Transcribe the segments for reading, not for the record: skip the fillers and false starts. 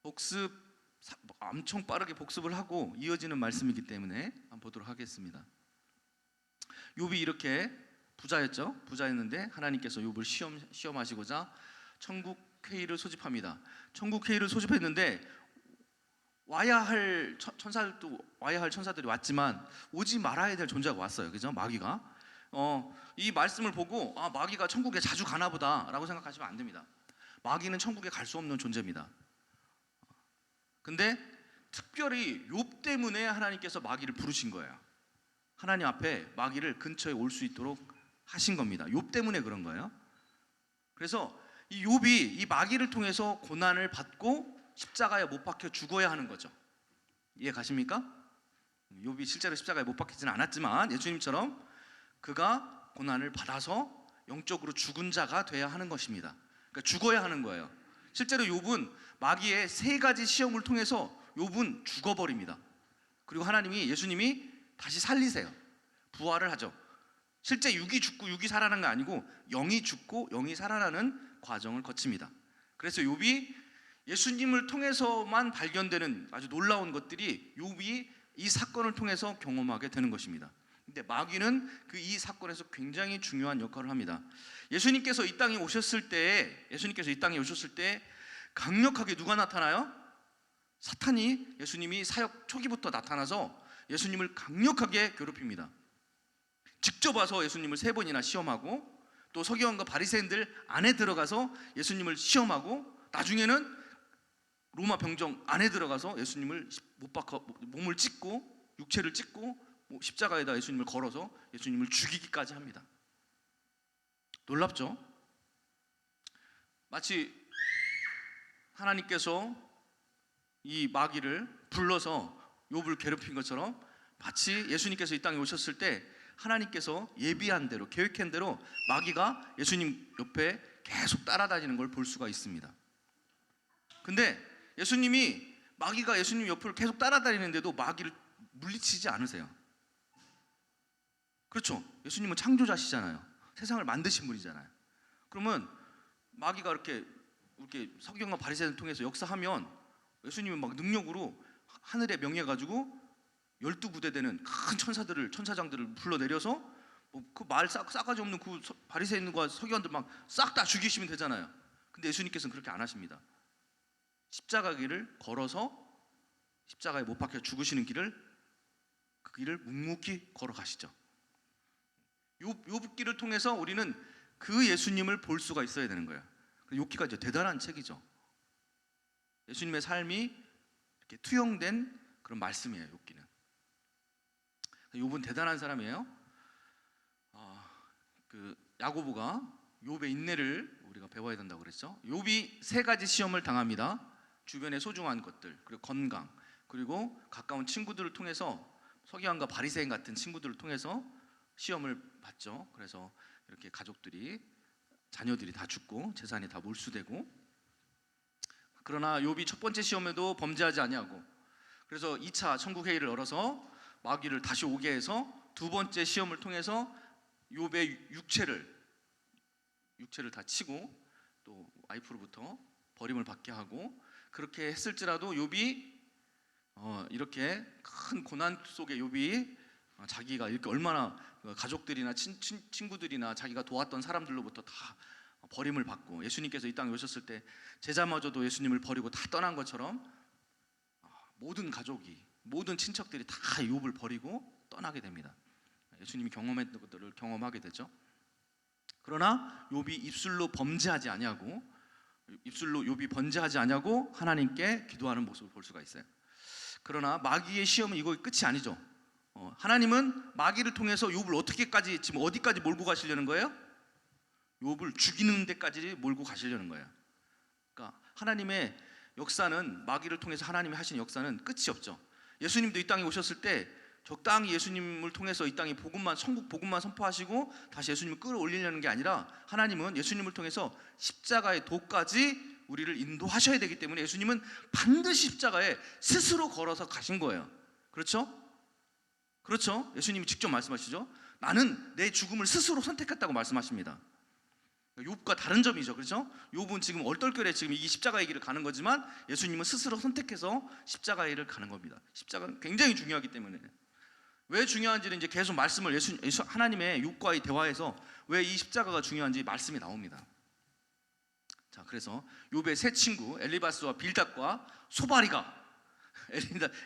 복습 엄청 빠르게 복습을 하고 이어지는 말씀이기 때문에 한번 보도록 하겠습니다. 욥이 이렇게 부자였죠. 부자였는데 하나님께서 욥을 시험하시고자 천국 회의를 소집합니다. 천국 회의를 소집했는데 와야 할 천사들이 왔지만 오지 말아야 될 존재가 왔어요. 그죠? 마귀가. 이 말씀을 보고 마귀가 천국에 자주 가나 보다라고 생각하시면 안 됩니다. 마귀는 천국에 갈 수 없는 존재입니다. 근데 특별히 욥 때문에 하나님께서 마귀를 부르신 거예요. 하나님 앞에 마귀를 근처에 올 수 있도록 하신 겁니다. 욥 때문에 그런 거예요. 그래서 이 욥이 이 마귀를 통해서 고난을 받고 십자가에 못 박혀 죽어야 하는 거죠. 이해 가십니까? 욥이 실제로 십자가에 못 박히지는 않았지만 예수님처럼 그가 고난을 받아서 영적으로 죽은 자가 돼야 하는 것입니다. 그러니까 죽어야 하는 거예요. 실제로 욥은 마귀의 3가지 시험을 통해서 욥은 죽어버립니다. 그리고 예수님이 다시 살리세요. 부활을 하죠. 실제 육이 죽고 육이 살아나는 게 아니고 영이 죽고 영이 살아나는 과정을 거칩니다. 그래서 욥이 예수님을 통해서만 발견되는 아주 놀라운 것들이 욥이 이 사건을 통해서 경험하게 되는 것입니다. 근데 마귀는 이 사건에서 굉장히 중요한 역할을 합니다. 예수님께서 이 땅에 오셨을 때 강력하게 누가 나타나요? 사탄이 예수님이 사역 초기부터 나타나서 예수님을 강력하게 괴롭힙니다. 직접 와서 예수님을 3번이나 시험하고 또 서기관과 바리새인들 안에 들어가서 예수님을 시험하고 나중에는 로마 병정 안에 들어가서 예수님을 못 박아 몸을 찢고 육체를 찢고 십자가에다 예수님을 걸어서 예수님을 죽이기까지 합니다. 놀랍죠? 마치 하나님께서 이 마귀를 불러서 욥을 괴롭힌 것처럼 마치 예수님께서 이 땅에 오셨을 때 하나님께서 예비한 대로 계획한 대로 마귀가 예수님 옆에 계속 따라다니는 걸 볼 수가 있습니다. 근데 마귀가 예수님 옆을 계속 따라다니는데도 마귀를 물리치지 않으세요. 그렇죠? 예수님은 창조자시잖아요. 세상을 만드신 분이잖아요. 그러면 마귀가 이렇게 서기관과 바리새인을 통해서 역사하면 예수님은 막 능력으로 하늘에 명예가지고 12부대 되는 큰 천사장들을 불러내려서 그 말 싸가지 없는 그 바리새인과 서기관들 막 싹 다 죽이시면 되잖아요. 근데 예수님께서는 그렇게 안 하십니다. 십자가 길을 걸어서 십자가에 못 박혀 죽으시는 그 길을 묵묵히 걸어가시죠. 욥기를 통해서 우리는 그 예수님을 볼 수가 있어야 되는 거예요. 욥기가 이제 대단한 책이죠. 예수님의 삶이 이렇게 투영된 그런 말씀이에요. 욥기는. 욥은 대단한 사람이에요. 야고보가 욥의 인내를 우리가 배워야 된다고 그랬죠. 욥이 3가지 시험을 당합니다. 주변의 소중한 것들, 그리고 건강, 그리고 가까운 친구들을 통해서 서기관과 바리새인 같은 친구들을 통해서 시험을 받죠. 그래서 이렇게 자녀들이 다 죽고 재산이 다 몰수되고, 그러나 욥이 첫 번째 시험에도 범죄하지 아니하고, 그래서 2차 천국 회의를 열어서 마귀를 다시 오게 해서 두 번째 시험을 통해서 욥의 육체를 다 치고 또 와이프로부터 버림을 받게 하고, 그렇게 했을지라도 욥이 이렇게 큰 고난 속에 욥이 자기가 이렇게 얼마나 가족들이나 친구들이나 자기가 도왔던 사람들로부터 다 버림을 받고, 예수님께서 이 땅에 오셨을 때 제자마저도 예수님을 버리고 다 떠난 것처럼 모든 가족이, 모든 친척들이 다 욥을 버리고 떠나게 됩니다. 예수님이 경험했던 것들을 경험하게 되죠. 그러나 욥이 입술로 욥이 번제하지 아니하고 하나님께 기도하는 모습을 볼 수가 있어요. 그러나 마귀의 시험은 이거 끝이 아니죠. 하나님은 마귀를 통해서 욥을 지금 어디까지 몰고 가시려는 거예요? 욥을 죽이는 데까지 몰고 가시려는 거예요. 그러니까 하나님의 역사는, 마귀를 통해서 하나님이 하신 역사는 끝이 없죠. 예수님도 이 땅에 오셨을 때 적당히 예수님을 통해서 이 땅에 천국 복음만 선포하시고 다시 예수님을 끌어올리려는 게 아니라, 하나님은 예수님을 통해서 십자가의 도까지 우리를 인도하셔야 되기 때문에 예수님은 반드시 십자가에 스스로 걸어서 가신 거예요. 그렇죠? 예수님이 직접 말씀하시죠. 나는 내 죽음을 스스로 선택했다고 말씀하십니다. 욥과 다른 점이죠. 그렇죠? 욥은 지금 얼떨결에 지금 이 십자가의 길을 가는 거지만 예수님은 스스로 선택해서 십자가의 길을 가는 겁니다. 십자가는 굉장히 중요하기 때문에. 왜 중요한지는 이제 계속 말씀을 하나님의 욥과의 대화에서 왜 이 십자가가 중요한지 말씀이 나옵니다. 자, 그래서 욥의 세 친구 엘리바스와 빌닷과 소바리가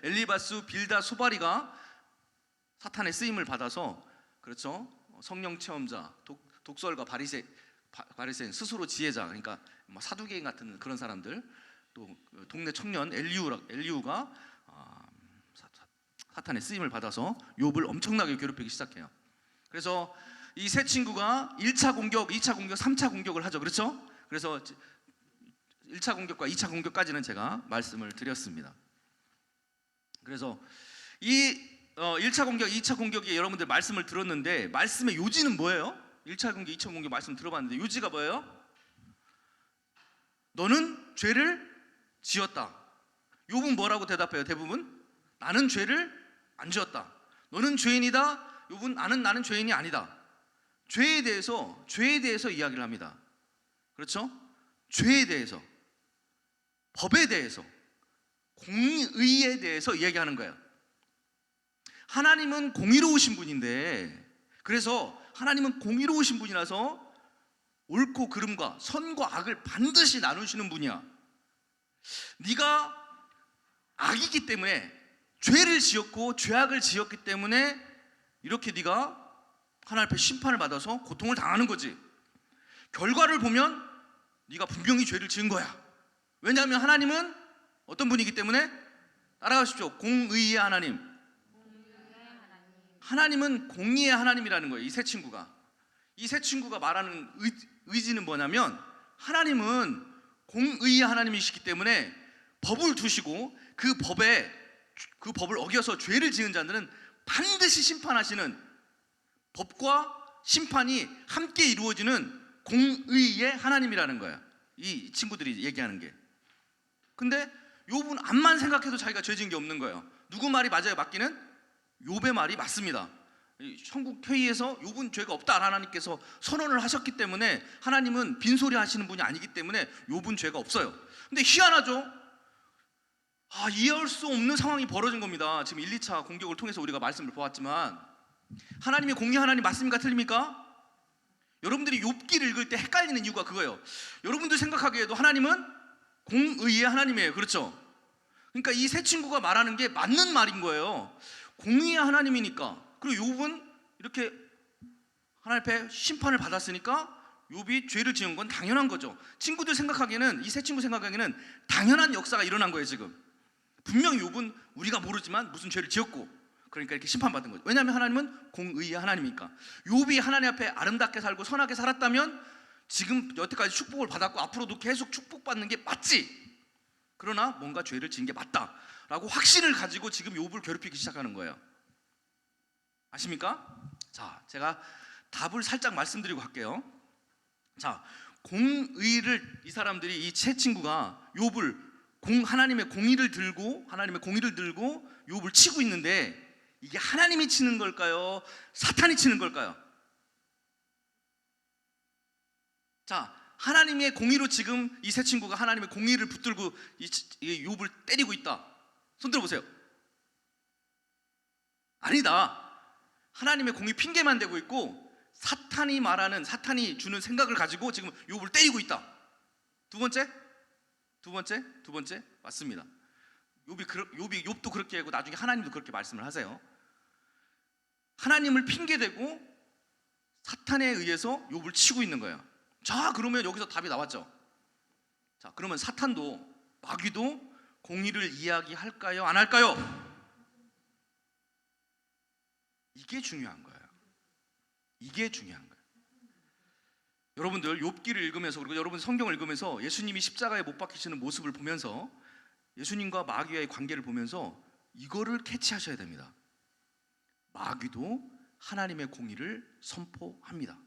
엘리바스, 빌닷, 소바리가 사탄의 쓰임을 받아서 그렇죠? 성령 체험자, 독설가, 바리새인, 스스로 지혜자, 그러니까 사두개인 같은 그런 사람들, 또 동네 청년 엘리우가 사탄의 쓰임을 받아서 욥을 엄청나게 괴롭히기 시작해요. 그래서 이 세 친구가 1차 공격, 2차 공격, 3차 공격을 하죠. 그렇죠? 그래서 1차 공격과 2차 공격까지는 제가 말씀을 드렸습니다. 그래서 이 1차 공격, 2차 공격에 여러분들 말씀을 들었는데 말씀의 요지는 뭐예요? 1차 공격, 2차 공격 말씀 들어봤는데 요지가 뭐예요? 너는 죄를 지었다. 욥은 뭐라고 대답해요? 대부분 나는 죄를 안 지었다. 너는 죄인이다. 욥은 나는 죄인이 아니다. 죄에 대해서 이야기를 합니다. 그렇죠? 죄에 대해서, 법에 대해서, 공의에 대해서 이야기하는 거예요. 하나님은 공의로우신 분인데, 그래서 하나님은 공의로우신 분이라서 옳고 그름과 선과 악을 반드시 나누시는 분이야. 네가 악이기 때문에, 죄를 지었고 죄악을 지었기 때문에 이렇게 네가 하나님 앞에 심판을 받아서 고통을 당하는 거지. 결과를 보면 네가 분명히 죄를 지은 거야. 왜냐하면 하나님은 어떤 분이기 때문에, 따라가십시오. 공의의 하나님. 하나님은 공의의 하나님이라는 거예요. 이 세 친구가 말하는 의지는 뭐냐면 하나님은 공의의 하나님이시기 때문에 법을 두시고 그 법을 어겨서 죄를 지은 자들은 반드시 심판하시는, 법과 심판이 함께 이루어지는 공의의 하나님이라는 거야. 이 친구들이 얘기하는 게. 근데 욥은 암만 생각해도 자기가 죄 지은 게 없는 거예요. 누구 말이 맞아요? 맞기는? 욥의 말이 맞습니다. 천국 회의에서 욥은 죄가 없다 하나님께서 선언을 하셨기 때문에 하나님은 빈소리 하시는 분이 아니기 때문에 욥은 죄가 없어요. 근데 희한하죠? 이해할 수 없는 상황이 벌어진 겁니다. 지금 1, 2차 공격을 통해서 우리가 말씀을 보았지만 하나님의 공의 하나님 맞습니까? 틀립니까? 여러분들이 욥기를 읽을 때 헷갈리는 이유가 그거예요. 여러분들 생각하기에도 하나님은 공의의 하나님이에요. 그렇죠? 그러니까 이 세 친구가 말하는 게 맞는 말인 거예요. 공의의 하나님이니까. 그리고 욥은 이렇게 하나님 앞에 심판을 받았으니까 욥이 죄를 지은 건 당연한 거죠. 친구들 생각하기에는, 이 세 친구 생각하기에는 당연한 역사가 일어난 거예요. 지금 분명히 욥은 우리가 모르지만 무슨 죄를 지었고, 그러니까 이렇게 심판받은 거죠. 왜냐하면 하나님은 공의의 하나님이니까. 욥이 하나님 앞에 아름답게 살고 선하게 살았다면 지금 여태까지 축복을 받았고 앞으로도 계속 축복받는 게 맞지. 그러나 뭔가 죄를 지은 게 맞다라고 확신을 가지고 지금 욥을 괴롭히기 시작하는 거예요. 아십니까? 자, 제가 답을 살짝 말씀드리고 갈게요. 자, 공의를, 이 사람들이, 이 세 친구가 욥을 하나님의 공의를 들고 욥을 치고 있는데, 이게 하나님이 치는 걸까요? 사탄이 치는 걸까요? 자, 하나님의 공의로 지금 이 세 친구가 하나님의 공의를 붙들고 이 욥을 때리고 있다. 손 들어보세요. 아니다. 하나님의 공의 핑계만 대고 있고 사탄이 주는 생각을 가지고 지금 욥을 때리고 있다. 두 번째 맞습니다. 욥도 그렇게 하고 나중에 하나님도 그렇게 말씀을 하세요. 하나님을 핑계대고 사탄에 의해서 욥을 치고 있는 거예요. 자, 그러면 여기서 답이 나왔죠. 자, 그러면 사탄도, 마귀도 공의를 이야기할까요? 안 할까요? 이게 중요한 거예요. 여러분들 욥기를 읽으면서, 그리고 여러분 성경을 읽으면서 예수님이 십자가에 못 박히시는 모습을 보면서, 예수님과 마귀와의 관계를 보면서 이거를 캐치하셔야 됩니다. 마귀도 하나님의 공의를 선포합니다.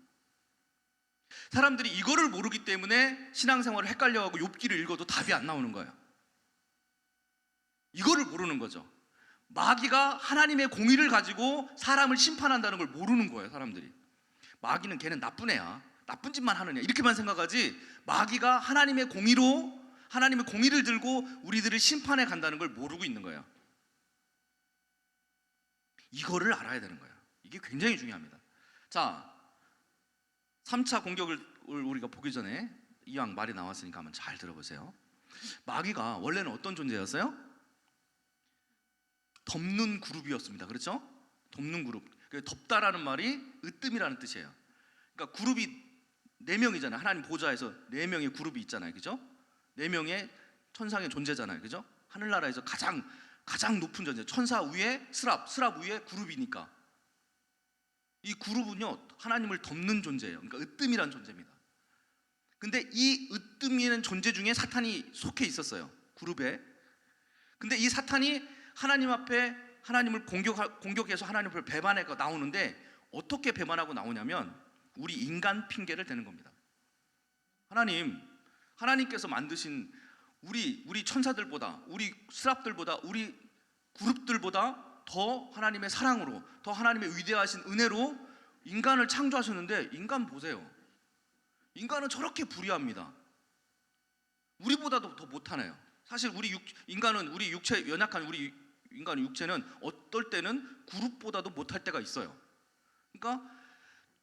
사람들이 이거를 모르기 때문에 신앙생활을 헷갈려하고 욥기를 읽어도 답이 안 나오는 거예요. 이거를 모르는 거죠. 마귀가 하나님의 공의를 가지고 사람을 심판한다는 걸 모르는 거예요. 사람들이. 마귀는 걔는 나쁜 애야. 나쁜 짓만 하느냐 이렇게만 생각하지, 마귀가 하나님의 공의를 들고 우리들을 심판해 간다는 걸 모르고 있는 거예요. 이거를 알아야 되는 거예요. 이게 굉장히 중요합니다. 자, 3차 공격을 우리가 보기 전에 이왕 말이 나왔으니까 한번 잘 들어보세요. 마귀가 원래는 어떤 존재였어요? 덮는 그룹이었습니다. 그렇죠? 덮는 그룹. 덮다라는 말이 으뜸이라는 뜻이에요. 그러니까 그룹이 4명이잖아요. 하나님 보좌에서 4명의 그룹이 있잖아요. 그죠? 4명의 천상의 존재잖아요. 그죠? 하늘나라에서 가장 높은 존재, 천사 위에 스랍 위에 그룹이니까 이 그룹은요 하나님을 덮는 존재예요. 그러니까 으뜸이라는 존재입니다. 근데 이 으뜸이라는 존재 중에 사탄이 속해 있었어요, 그룹에. 근데 이 사탄이 하나님 앞에 하나님을 공격해서 하나님을 배반해서 나오는데, 어떻게 배반하고 나오냐면 우리 인간 핑계를 대는 겁니다. 하나님께서 만드신 우리 천사들보다, 우리 스랍들보다, 우리 그룹들보다 더 하나님의 사랑으로, 더 하나님의 위대하신 은혜로 인간을 창조하셨는데, 인간 보세요. 인간은 저렇게 불의합니다. 우리보다도 더 못하네요. 사실 우리 육체, 연약한 우리 인간의 육체는 어떨 때는 그룹보다도 못할 때가 있어요. 그러니까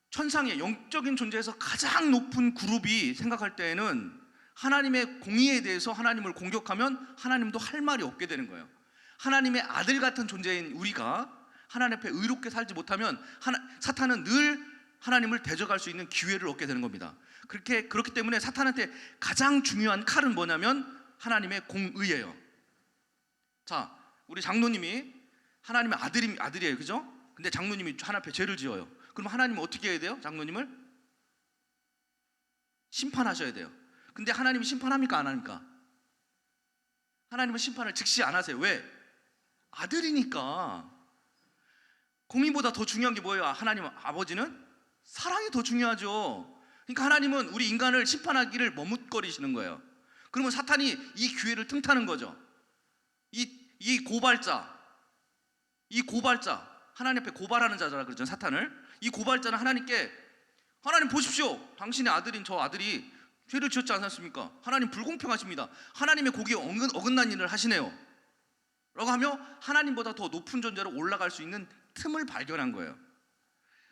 천상의 영적인 존재에서 가장 높은 그룹이 생각할 때에는 하나님의 공의에 대해서 하나님을 공격하면 하나님도 할 말이 없게 되는 거예요. 하나님의 아들 같은 존재인 우리가 하나님 앞에 의롭게 살지 못하면 사탄은 늘 하나님을 대적할 수 있는 기회를 얻게 되는 겁니다. 그렇기 때문에 사탄한테 가장 중요한 칼은 뭐냐면 하나님의 공의예요. 자, 우리 장로님이 하나님의 아들이에요. 그죠? 근데 장로님이 하나님 앞에 죄를 지어요. 그럼 하나님은 어떻게 해야 돼요? 장로님을 심판하셔야 돼요. 근데 하나님이 심판합니까? 안 합니까? 하나님은 심판을 즉시 안 하세요. 왜? 아들이니까. 공의보다 더 중요한 게 뭐예요? 하나님 아버지는 사랑이 더 중요하죠. 그러니까 하나님은 우리 인간을 심판하기를 머뭇거리시는 거예요. 그러면 사탄이 이 기회를 틈타는 거죠. 이 고발자, 하나님 앞에 고발하는 자잖아, 그렇죠? 사탄을. 이 고발자는 하나님께, 하나님 보십시오, 당신의 아들인 저 아들이 죄를 지었지 않았습니까? 하나님 불공평하십니다. 하나님의 공의에 어긋난 일을 하시네요 라고 하며 하나님보다 더 높은 존재로 올라갈 수 있는 틈을 발견한 거예요.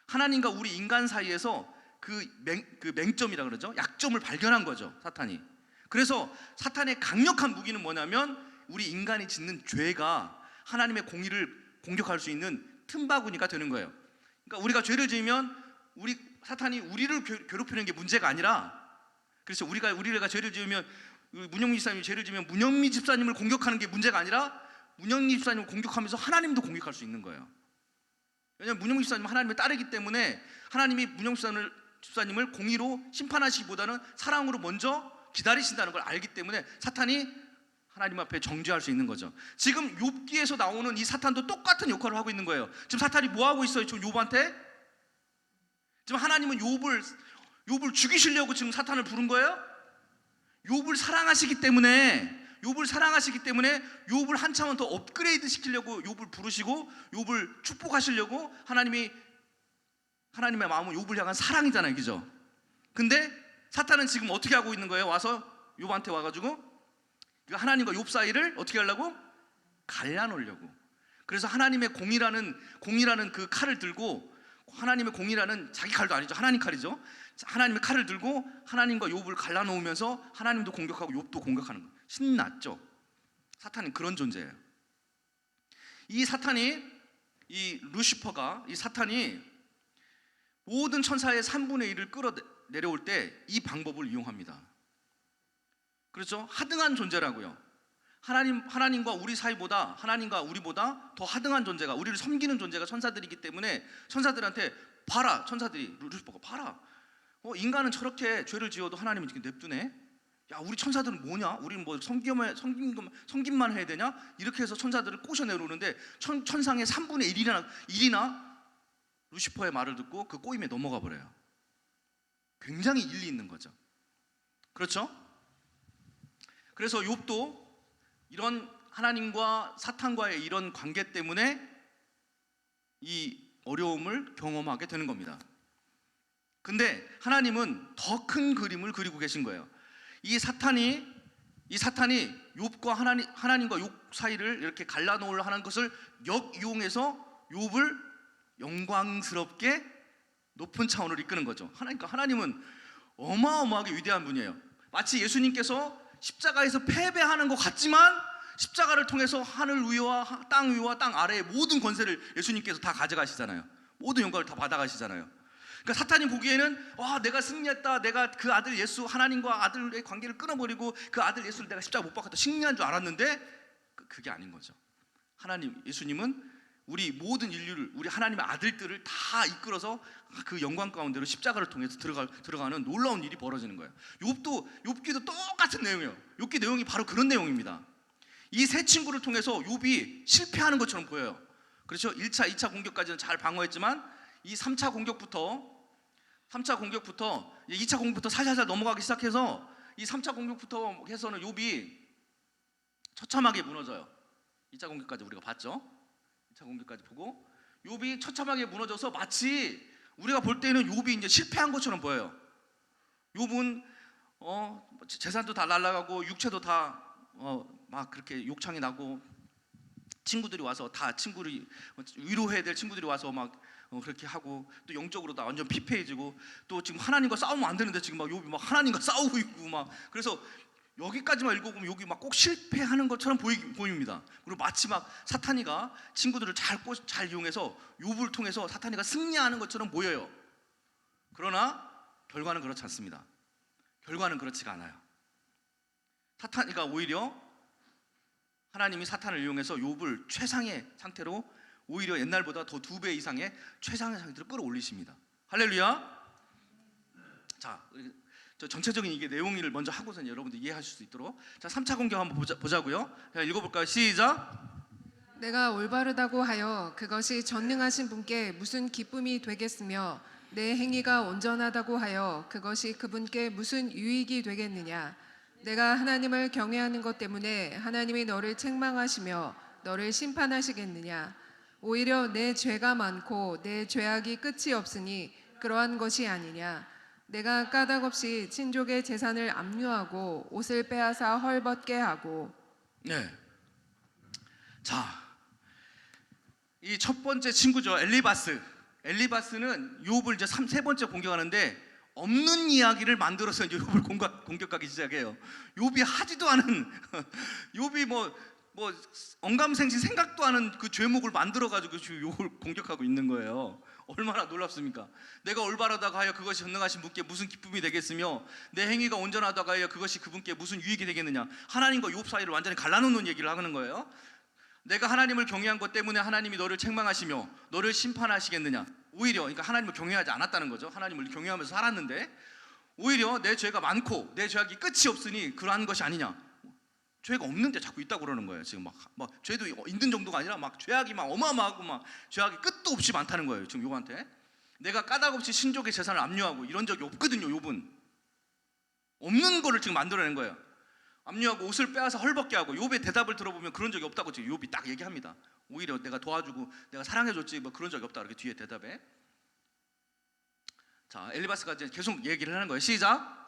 하나님과 우리 인간 사이에서 그 맹점이라 그러죠. 약점을 발견한 거죠, 사탄이. 그래서 사탄의 강력한 무기는 뭐냐면 우리 인간이 짓는 죄가 하나님의 공의를 공격할 수 있는 틈바구니가 되는 거예요. 그러니까 우리가 죄를 지으면 사탄이 우리를 괴롭히는 게 문제가 아니라, 그래서 우리가 죄를 지으면, 문영미 집사님이 죄를 지으면 문영미 집사님을 공격하는 게 문제가 아니라 문영미 집사님을 공격하면서 하나님도 공격할 수 있는 거예요. 왜냐하면 문영미 집사님은 하나님의 딸이기 때문에 하나님이 문영미 집사님을 공의로 심판하시기보다는 사랑으로 먼저 기다리신다는 걸 알기 때문에 사탄이 하나님 앞에 정죄할 수 있는 거죠. 지금 욥기에서 나오는 이 사탄도 똑같은 역할을 하고 있는 거예요. 지금 사탄이 뭐 하고 있어요? 지금 욥한테? 지금 하나님은 욥을 죽이시려고 지금 사탄을 부른 거예요? 욥을 사랑하시기 때문에 욥을 한참은 더 업그레이드 시키려고 욥을 부르시고 욥을 축복하시려고, 하나님의 마음은 욥을 향한 사랑이잖아요, 그죠? 근데 사탄은 지금 어떻게 하고 있는 거예요? 와서 욥한테 와가지고 하나님과 욥 사이를 어떻게 하려고? 갈라놓으려고. 그래서 하나님의 공이라는 그 칼을 들고, 하나님의 공이라는 자기 칼도 아니죠, 하나님 칼이죠. 하나님의 칼을 들고 하나님과 욥을 갈라놓으면서 하나님도 공격하고 욥도 공격하는 거예요. 신났죠. 사탄은 그런 존재예요. 이 사탄이 모든 천사의 3분의 1을 끌어내려올 때 이 방법을 이용합니다. 그렇죠? 하등한 존재라고요. 하나님과 우리 사이보다, 하나님과 우리보다 더 하등한 존재가, 우리를 섬기는 존재가 천사들이기 때문에 천사들한테 봐라, 천사들이 루시퍼가 봐라, 인간은 저렇게 죄를 지어도 하나님은 이렇게 냅두네. 야, 우리 천사들은 뭐냐? 우리는 뭐 섬김만 해야 되냐? 이렇게 해서 천사들을 꼬셔 내려오는데 천상의 3분의 1이나 루시퍼의 말을 듣고 그 꼬임에 넘어가 버려요. 굉장히 일리 있는 거죠. 그렇죠? 그래서 욥도 이런 하나님과 사탄과의 이런 관계 때문에 이 어려움을 경험하게 되는 겁니다. 근데 하나님은 더 큰 그림을 그리고 계신 거예요. 이 사탄이 욥과 하나님과 욥 사이를 이렇게 갈라놓으려 하는 것을 역이용해서 욥을 영광스럽게 높은 차원으로 이끄는 거죠. 그러니까 하나님은 어마어마하게 위대한 분이에요. 마치 예수님께서 십자가에서 패배하는 것 같지만 십자가를 통해서 하늘 위와 땅 위와 땅 아래의 모든 권세를 예수님께서 다 가져가시잖아요. 모든 영광을 다 받아가시잖아요. 그러니까 사탄이 보기에는 내가 승리했다, 내가 그 아들 예수, 하나님과 아들의 관계를 끊어버리고 그 아들 예수를 내가 십자가 못 박았다, 승리한 줄 알았는데 그게 아닌 거죠. 예수님은 우리 모든 인류를, 우리 하나님의 아들들을 다 이끌어서 그 영광 가운데로 십자가를 통해서 들어가는 놀라운 일이 벌어지는 거예요. 욥기도 똑같은 내용이에요. 욥기 내용이 바로 그런 내용입니다. 이 세 친구를 통해서 욥이 실패하는 것처럼 보여요. 그렇죠? 1차, 2차 공격까지는 잘 방어했지만 이 3차 공격부터 2차 공격부터 살살살 넘어가기 시작해서 이 3차 공격부터 해서는 욥이 처참하게 무너져요. 2차 공격까지 우리가 봤죠? 2차 공격까지 보고 욥이 처참하게 무너져서 마치 우리가 볼 때는 욥이 이제 실패한 것처럼 보여요. 욥은 재산도 다 날아가고 육체도 다 막 그렇게 욕창이 나고 친구들이 와서 다 친구를 위로해야 될 친구들이 와서 막 그렇게 하고 또 영적으로 다 완전 피폐해지고 또 지금 하나님과 싸우면 안 되는데 지금 막 욥이 막 하나님과 싸우고 있고 막 그래서 여기까지만 읽어보면 여기 막 꼭 실패하는 것처럼 보입니다. 그리고 마치 막 사탄이가 친구들을 잘 이용해서 욥을 통해서 사탄이가 승리하는 것처럼 보여요. 그러나 결과는 그렇지 않습니다. 결과는 그렇지가 않아요. 사탄이가 오히려 하나님이 사탄을 이용해서 욥을 최상의 상태로 오히려 옛날보다 더 2배 이상의 최상의 상태로 끌어올리십니다. 할렐루야. 자, 저 전체적인 이게 내용을 먼저 하고서 여러분들 이해하실 수 있도록 자 3차 공격 한번 보자고요. 자, 읽어볼까요? 시작. 내가 올바르다고 하여 그것이 전능하신 분께 무슨 기쁨이 되겠으며 내 행위가 온전하다고 하여 그것이 그분께 무슨 유익이 되겠느냐. 내가 하나님을 경외하는 것 때문에 하나님이 너를 책망하시며 너를 심판하시겠느냐. 오히려 내 죄가 많고 내 죄악이 끝이 없으니 그러한 것이 아니냐. 내가 까닭없이 친족의 재산을 압류하고 옷을 빼앗아 헐벗게 하고. 네. 자, 이 첫 번째 친구죠. 엘리바스는 욥을 이제 세 번째 공격하는데 없는 이야기를 만들어서 이제 욥을 공격하기 시작해요. 욥이 하지도 않은 욥이 뭐 언감생심 생각도 않은 그 죄목을 만들어 가지고 욥을 공격하고 있는 거예요. 얼마나 놀랍습니까? 내가 올바르다고 하여 그것이 전능하신 분께 무슨 기쁨이 되겠으며 내 행위가 온전하다고 하여 그것이 그분께 무슨 유익이 되겠느냐. 하나님과 욥 사이를 완전히 갈라놓는 얘기를 하는 거예요. 내가 하나님을 경외한 것 때문에 하나님이 너를 책망하시며 너를 심판하시겠느냐. 오히려 그러니까 하나님을 경외하지 않았다는 거죠. 하나님을 경외하면서 살았는데 오히려 내 죄가 많고 내 죄악이 끝이 없으니 그러한 것이 아니냐. 죄가 없는데 자꾸 있다고 그러는 거예요. 지금 막 죄도 있는 정도가 아니라 막 죄악이 막 어마어마하고 막 죄악이 끝도 없이 많다는 거예요. 지금 욥한테 내가 까닭없이 신족의 재산을 압류하고 이런 적이 없거든요. 욥은 없는 거를 지금 만들어낸 거예요. 압류하고 옷을 빼앗아 헐벗게 하고. 욥의 대답을 들어보면 그런 적이 없다고 지금 욥이 딱 얘기합니다. 오히려 내가 도와주고 내가 사랑해줬지 뭐 그런 적이 없다 이렇게 뒤에 대답에. 자, 엘리바스가 이제 계속 얘기를 하는 거예요. 시작.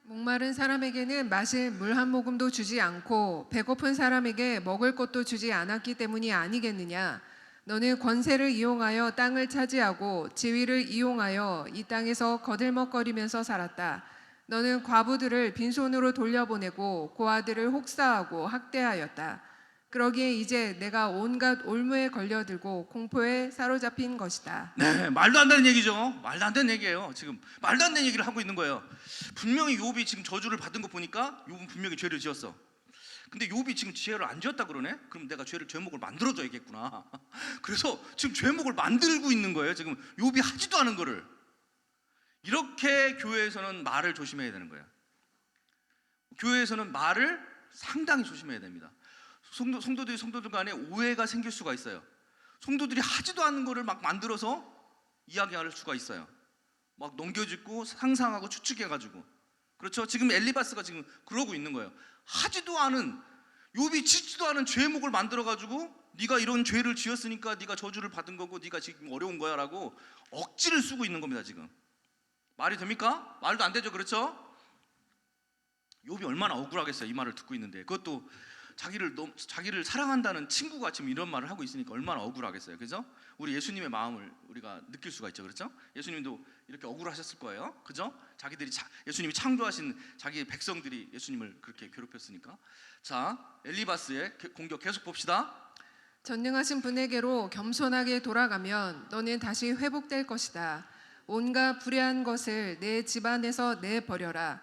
목마른 사람에게는 마실 물 한 모금도 주지 않고 배고픈 사람에게 먹을 것도 주지 않았기 때문이 아니겠느냐. 너는 권세를 이용하여 땅을 차지하고 지위를 이용하여 이 땅에서 거들먹거리면서 살았다. 너는 과부들을 빈손으로 돌려보내고 고아들을 혹사하고 학대하였다. 그러기에 이제 내가 온갖 올무에 걸려들고 공포에 사로잡힌 것이다. 네, 말도 안 되는 얘기죠. 말도 안 되는 얘기예요. 지금 말도 안 되는 얘기를 하고 있는 거예요. 분명히 욥이 지금 저주를 받은 거 보니까 욥은 분명히 죄를 지었어. 근데 욥이 지금 죄를 안 지었다 그러네? 그럼 내가 죄목을 만들어줘야겠구나. 그래서 지금 죄목을 만들고 있는 거예요. 지금 욥이 하지도 않은 거를. 이렇게 교회에서는 말을 조심해야 되는 거예요. 교회에서는 말을 상당히 조심해야 됩니다. 성도들 간에 오해가 생길 수가 있어요. 성도들이 하지도 않는 거를 막 만들어서 이야기할 수가 있어요. 막 넘겨짚고 상상하고 추측해가지고. 그렇죠? 지금 엘리바스가 지금 그러고 있는 거예요. 하지도 않은, 욥이 짓지도 않은 죄목을 만들어가지고 네가 이런 죄를 지었으니까 네가 저주를 받은 거고 네가 지금 어려운 거야 라고 억지를 쓰고 있는 겁니다. 지금 말이 됩니까? 말도 안 되죠. 그렇죠? 욥이 얼마나 억울하겠어요. 이 말을 듣고 있는데, 그것도 자기를 사랑한다는 친구가 지금 이런 말을 하고 있으니까 얼마나 억울하겠어요. 그죠? 우리 예수님의 마음을 우리가 느낄 수가 있죠. 그렇죠? 예수님도 이렇게 억울하셨을 거예요. 그죠? 예수님이 창조하신 자기 백성들이 예수님을 그렇게 괴롭혔으니까. 자, 엘리바스의 공격 계속 봅시다. 전능하신 분에게로 겸손하게 돌아가면 너는 다시 회복될 것이다. 온갖 불의한 것을 내 집안에서 내버려라.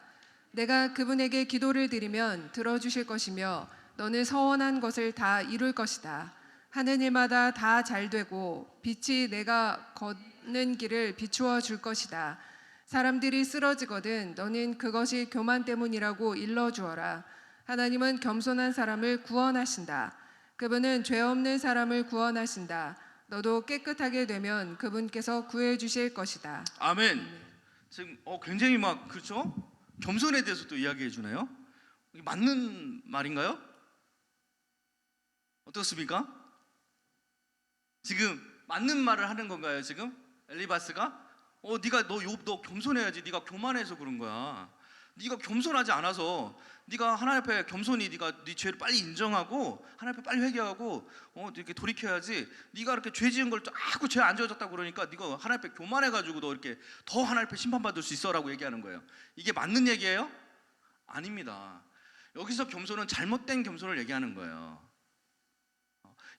내가 그분에게 기도를 드리면 들어주실 것이며 너는 서원한 것을 다 이룰 것이다. 하는 일마다 다 잘되고 빛이 내가 걷는 길을 비추어 줄 것이다. 사람들이 쓰러지거든 너는 그것이 교만 때문이라고 일러주어라. 하나님은 겸손한 사람을 구원하신다. 그분은 죄 없는 사람을 구원하신다. 너도 깨끗하게 되면 그분께서 구해 주실 것이다. 아멘. 지금 굉장히 막 그렇죠? 겸손에 대해서 또 이야기해 주네요. 이게 맞는 말인가요? 어떻습니까? 지금 맞는 말을 하는 건가요? 지금 엘리바스가 너 겸손해야지. 네가 교만해서 그런 거야. 네가 겸손하지 않아서, 네가 하나님 앞에 겸손히 네가 네 죄를 빨리 인정하고 하나님 앞에 빨리 회개하고 이렇게 돌이켜야지. 네가 이렇게 죄 지은 걸 자꾸 죄 안 지어졌다고 그러니까 네가 하나님 앞에 교만해가지고 너 이렇게 더 하나님 앞에 심판받을 수 있어라고 얘기하는 거예요. 이게 맞는 얘기예요? 아닙니다. 여기서 겸손은 잘못된 겸손을 얘기하는 거예요.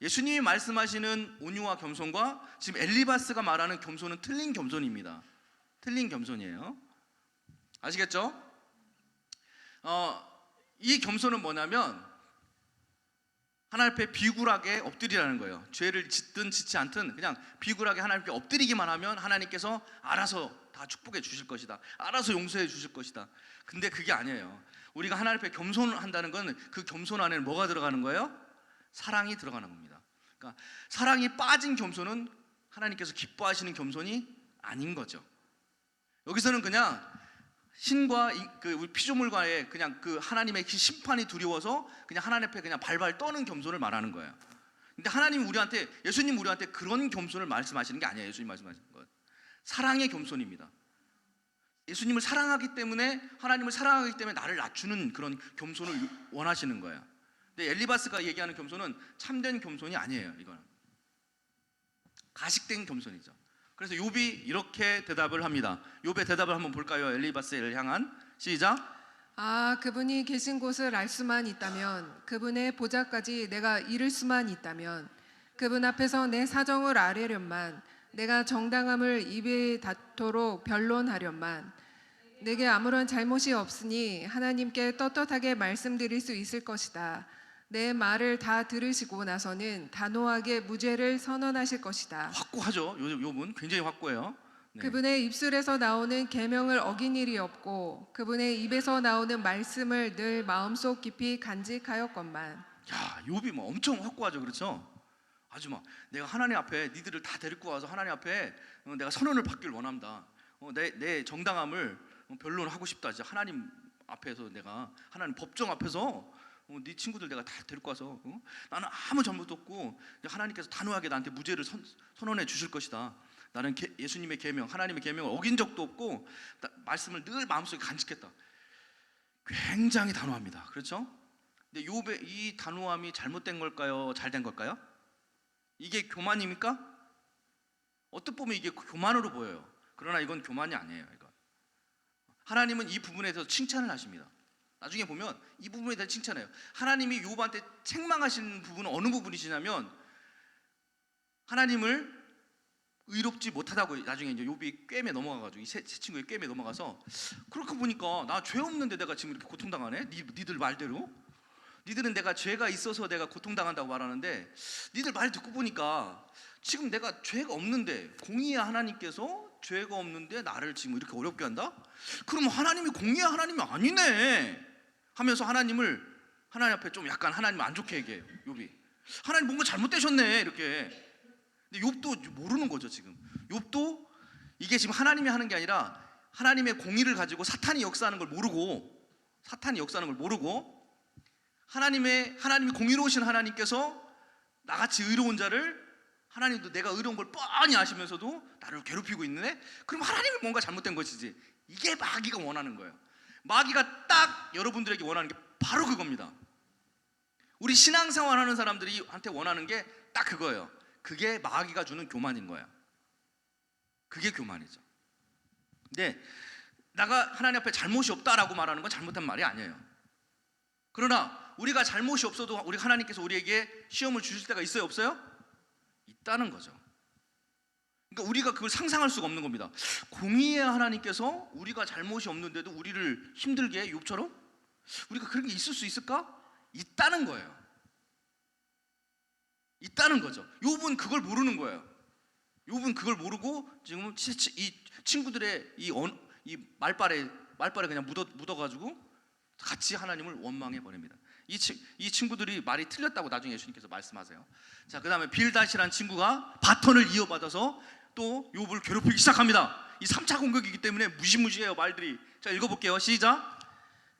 예수님이 말씀하시는 온유와 겸손과 지금 엘리바스가 말하는 겸손은 틀린 겸손입니다. 틀린 겸손이에요. 아시겠죠? 이 겸손은 뭐냐면 하나님 앞에 비굴하게 엎드리라는 거예요. 죄를 짓든 짓지 않든 그냥 비굴하게 하나님께 엎드리기만 하면 하나님께서 알아서 다 축복해 주실 것이다. 알아서 용서해 주실 것이다. 근데 그게 아니에요. 우리가 하나님 앞에 겸손한다는 건 그 겸손 안에는 뭐가 들어가는 거예요? 사랑이 들어가는 겁니다. 그러니까 사랑이 빠진 겸손은 하나님께서 기뻐하시는 겸손이 아닌 거죠. 여기서는 그냥 신과 우리 피조물과의 그냥 그 하나님의 심판이 두려워서 그냥 하나님 앞에 그냥 발발 떠는 겸손을 말하는 거예요. 근데 예수님 우리한테 그런 겸손을 말씀하시는 게 아니에요. 예수님 말씀하시는 건 사랑의 겸손입니다. 예수님을 사랑하기 때문에, 하나님을 사랑하기 때문에 나를 낮추는 그런 겸손을 원하시는 거예요. 근데 엘리바스가 얘기하는 겸손은 참된 겸손이 아니에요. 이거는 가식된 겸손이죠. 그래서 욥이 이렇게 대답을 합니다. 욥의 대답을 한번 볼까요? 엘리바스를 향한. 시작. 그분이 계신 곳을 알 수만 있다면, 그분의 보좌까지 내가 이를 수만 있다면, 그분 앞에서 내 사정을 아뢰련만, 내가 정당함을 입에 닿도록 변론하련만. 내게 아무런 잘못이 없으니 하나님께 떳떳하게 말씀드릴 수 있을 것이다. 내 말을 다 들으시고 나서는 단호하게 무죄를 선언하실 것이다. 확고하죠. 욥은 굉장히 확고해요. 네. 그분의 입술에서 나오는 계명을 어긴 일이 없고 그분의 입에서 나오는 말씀을 늘 마음속 깊이 간직하였건만. 야, 욥이 뭐 엄청 확고하죠. 그렇죠? 아주 막 내가 하나님 앞에 니들을 다 데리고 와서 하나님 앞에 내가 선언을 받길 원합니다. 내 정당함을 변론하고 싶다. 진짜 하나님 앞에서 내가 하나님 법정 앞에서 네 친구들 내가 다 데리고 와서 나는 아무 잘못도 없고 하나님께서 단호하게 나한테 무죄를 선언해 주실 것이다. 나는 예수님의 계명, 하나님의 계명을 어긴 적도 없고 말씀을 늘 마음속에 간직했다. 굉장히 단호합니다. 그렇죠? 근데 욥의 이 단호함이 잘못된 걸까요? 잘된 걸까요? 이게 교만입니까? 어떻게 보면 이게 교만으로 보여요. 그러나 이건 교만이 아니에요. 이건. 하나님은 이 부분에 대해서 칭찬을 하십니다. 나중에 보면 이 부분에 대해서 칭찬해요. 하나님이 욥한테 책망하시는 부분은 어느 부분이시냐면 하나님을 의롭지 못하다고. 나중에 이제 욥이 꿰매 넘어가가지고 이 세 친구의 꿰매 넘어가서 그렇게 보니까 나 죄 없는데 내가 지금 이렇게 고통당하네. 니들 말대로 니들은 내가 죄가 있어서 내가 고통당한다고 말하는데 니들 말 듣고 보니까 지금 내가 죄가 없는데 공의의 하나님께서 죄가 없는데 나를 지금 이렇게 어렵게 한다? 그럼 하나님이 공의의 하나님이 아니네 하면서 하나님 앞에 좀 약간 하나님 안 좋게 얘기해요. 욥이 하나님 뭔가 잘못되셨네 이렇게. 근데 욥도 모르는 거죠. 지금 욥도 이게 지금 하나님이 하는 게 아니라 하나님의 공의를 가지고 사탄이 역사하는 걸 모르고 하나님이 공의로우신 하나님께서 나같이 의로운 자를 하나님도 내가 의로운 걸 뻔히 아시면서도 나를 괴롭히고 있네? 그럼 하나님은 뭔가 잘못된 것이지. 이게 마귀가 원하는 거예요. 마귀가 딱 여러분들에게 원하는 게 바로 그겁니다. 우리 신앙생활 하는 사람들이 한테 원하는 게 딱 그거예요. 그게 마귀가 주는 교만인 거야. 그게 교만이죠. 근데 내가 하나님 앞에 잘못이 없다라고 말하는 건 잘못한 말이 아니에요. 그러나 우리가 잘못이 없어도 우리 하나님께서 우리에게 시험을 주실 때가 있어요, 없어요? 있다는 거죠. 그러니까 우리가 그걸 상상할 수가 없는 겁니다. 공의의 하나님께서 우리가 잘못이 없는데도 우리를 힘들게 욥처럼 우리가 그런 게 있을 수 있을까? 있다는 거예요. 있다는 거죠. 욥은 그걸 모르는 거예요. 욥은 그걸 모르고 지금 이 친구들의 이 말빨에 그냥 묻어가지고 같이 하나님을 원망해 버립니다. 이 친구들이 말이 틀렸다고 나중에 예수님께서 말씀하세요. 자, 그 다음에 빌닷이라는 친구가 바톤을 이어받아서 또 욥을 괴롭히기 시작합니다. 이 3차 공격이기 때문에 무시무시해요, 말들이. 자, 읽어볼게요. 시작.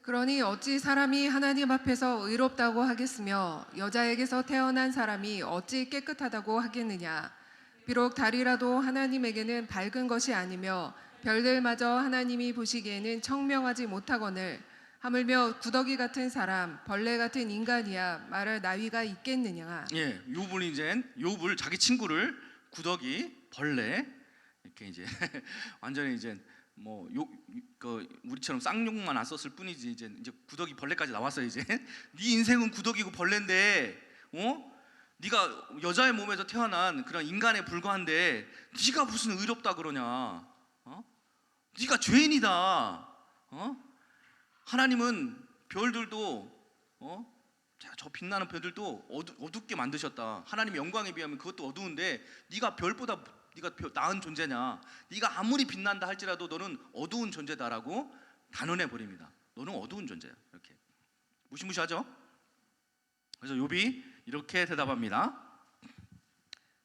그러니 어찌 사람이 하나님 앞에서 의롭다고 하겠으며 여자에게서 태어난 사람이 어찌 깨끗하다고 하겠느냐. 비록 달이라도 하나님에게는 밝은 것이 아니며 별들마저 하나님이 보시기에는 청명하지 못하거늘 하물며 구더기 같은 사람, 벌레 같은 인간이야 말할 나위가 있겠느냐. 예, 욥을 자기 친구를 구더기, 벌레 이렇게 이제 완전히 이제 우리처럼 쌍욕만 안 썼을 뿐이지 이제 구더기 벌레까지 나왔어요. 이제 네 인생은 구더기고 벌레인데, 네가 여자의 몸에서 태어난 그런 인간에 불과한데 네가 무슨 의롭다 그러냐? 네가 죄인이다. 하나님은 별들도 저 빛나는 별들도 어둡게 만드셨다. 하나님의 영광에 비하면 그것도 어두운데 네가 별보다 네가 나은 존재냐? 네가 아무리 빛난다 할지라도 너는 어두운 존재다라고 단언해 버립니다. 너는 어두운 존재야. 이렇게 무시무시하죠? 그래서 욥이 이렇게 대답합니다.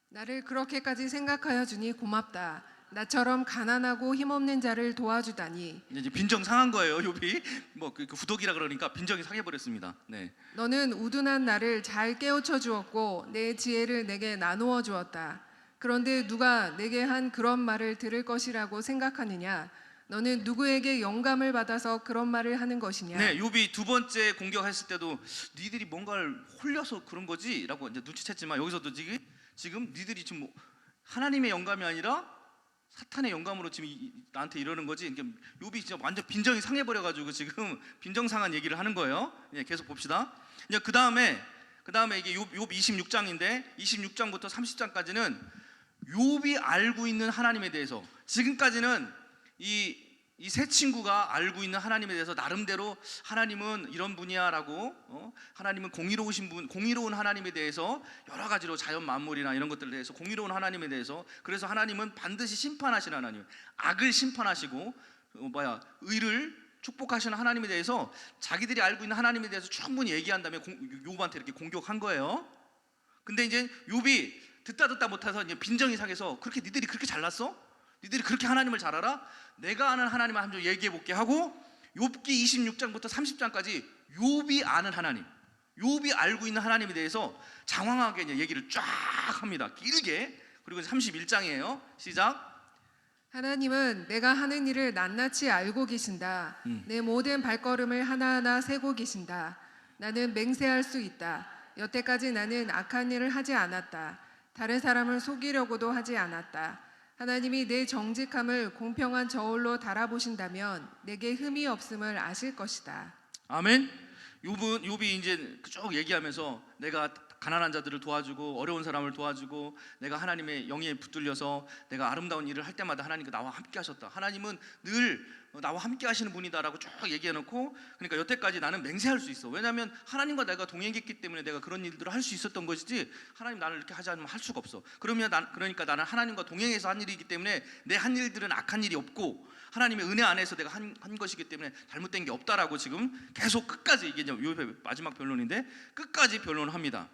나를 그렇게까지 생각하여 주니 고맙다. 나처럼 가난하고 힘없는 자를 도와주다니. 이제 빈정 상한 거예요. 욥이 그 구독이라 그러니까 빈정이 상해 버렸습니다. 네. 너는 우둔한 나를 잘 깨우쳐 주었고 내 지혜를 내게 나누어 주었다. 그런데 누가 내게 한 그런 말을 들을 것이라고 생각하느냐? 너는 누구에게 영감을 받아서 그런 말을 하는 것이냐? 네, 욥이 두 번째 공격했을 때도 니들이 뭔가를 홀려서 그런 거지라고 이제 눈치챘지만 여기서도 지금 니들이 지금 하나님의 영감이 아니라 사탄의 영감으로 지금 나한테 이러는 거지. 그러니까 욥이 진짜 완전 빈정이 상해버려 가지고 지금 빈정상한 얘기를 하는 거예요. 예, 계속 봅시다. 이제 그 다음에 이게 욥 26장인데 26장부터 30장까지는 욥이 알고 있는 하나님에 대해서, 지금까지는 이 세 친구가 알고 있는 하나님에 대해서 나름대로 하나님은 이런 분이야라고, 하나님은 공의로운 하나님에 대해서 여러 가지로 자연 만물이나 이런 것들에 대해서 공의로운 하나님에 대해서, 그래서 하나님은 반드시 심판하시는 하나님, 악을 심판하시고 의를 축복하시는 하나님에 대해서 자기들이 알고 있는 하나님에 대해서 충분히 얘기한 다음에 욥한테 이렇게 공격한 거예요. 근데 이제 욥이 듣다 못해서 이제 빈정이 상해서 니들이 그렇게 잘났어? 니들이 그렇게 하나님을 잘 알아? 내가 아는 하나님을 한번 얘기해 볼게 하고 욥기 26장부터 30장까지 욥이 아는 하나님, 욥이 알고 있는 하나님에 대해서 장황하게 이제 얘기를 쫙 합니다. 길게. 그리고 31장이에요. 시작. 하나님은 내가 하는 일을 낱낱이 알고 계신다. 내 모든 발걸음을 하나하나 세고 계신다. 나는 맹세할 수 있다. 여태까지 나는 악한 일을 하지 않았다. 다른 사람을 속이려고도 하지 않았다. 하나님이 내 정직함을 공평한 저울로 달아보신다면 내게 흠이 없음을 아실 것이다. 아멘. 욥이 이제 쭉 얘기하면서 내가 가난한 자들을 도와주고 어려운 사람을 도와주고 내가 하나님의 영에 붙들려서 내가 아름다운 일을 할 때마다 하나님과 나와 함께 하셨다. 하나님은 늘 나와 함께 하시는 분이다라고 쭉 얘기해놓고, 그러니까 여태까지 나는 맹세할 수 있어. 왜냐하면 하나님과 내가 동행했기 때문에 내가 그런 일들을 할 수 있었던 것이지, 하나님 나를 이렇게 하지 않으면 할 수가 없어. 그러니까 나는 하나님과 동행해서 한 일이기 때문에 내 한 일들은 악한 일이 없고 하나님의 은혜 안에서 내가 한 것이기 때문에 잘못된 게 없다라고 지금 계속 끝까지, 이게 이제 욥의 마지막 변론인데 끝까지 변론을 합니다.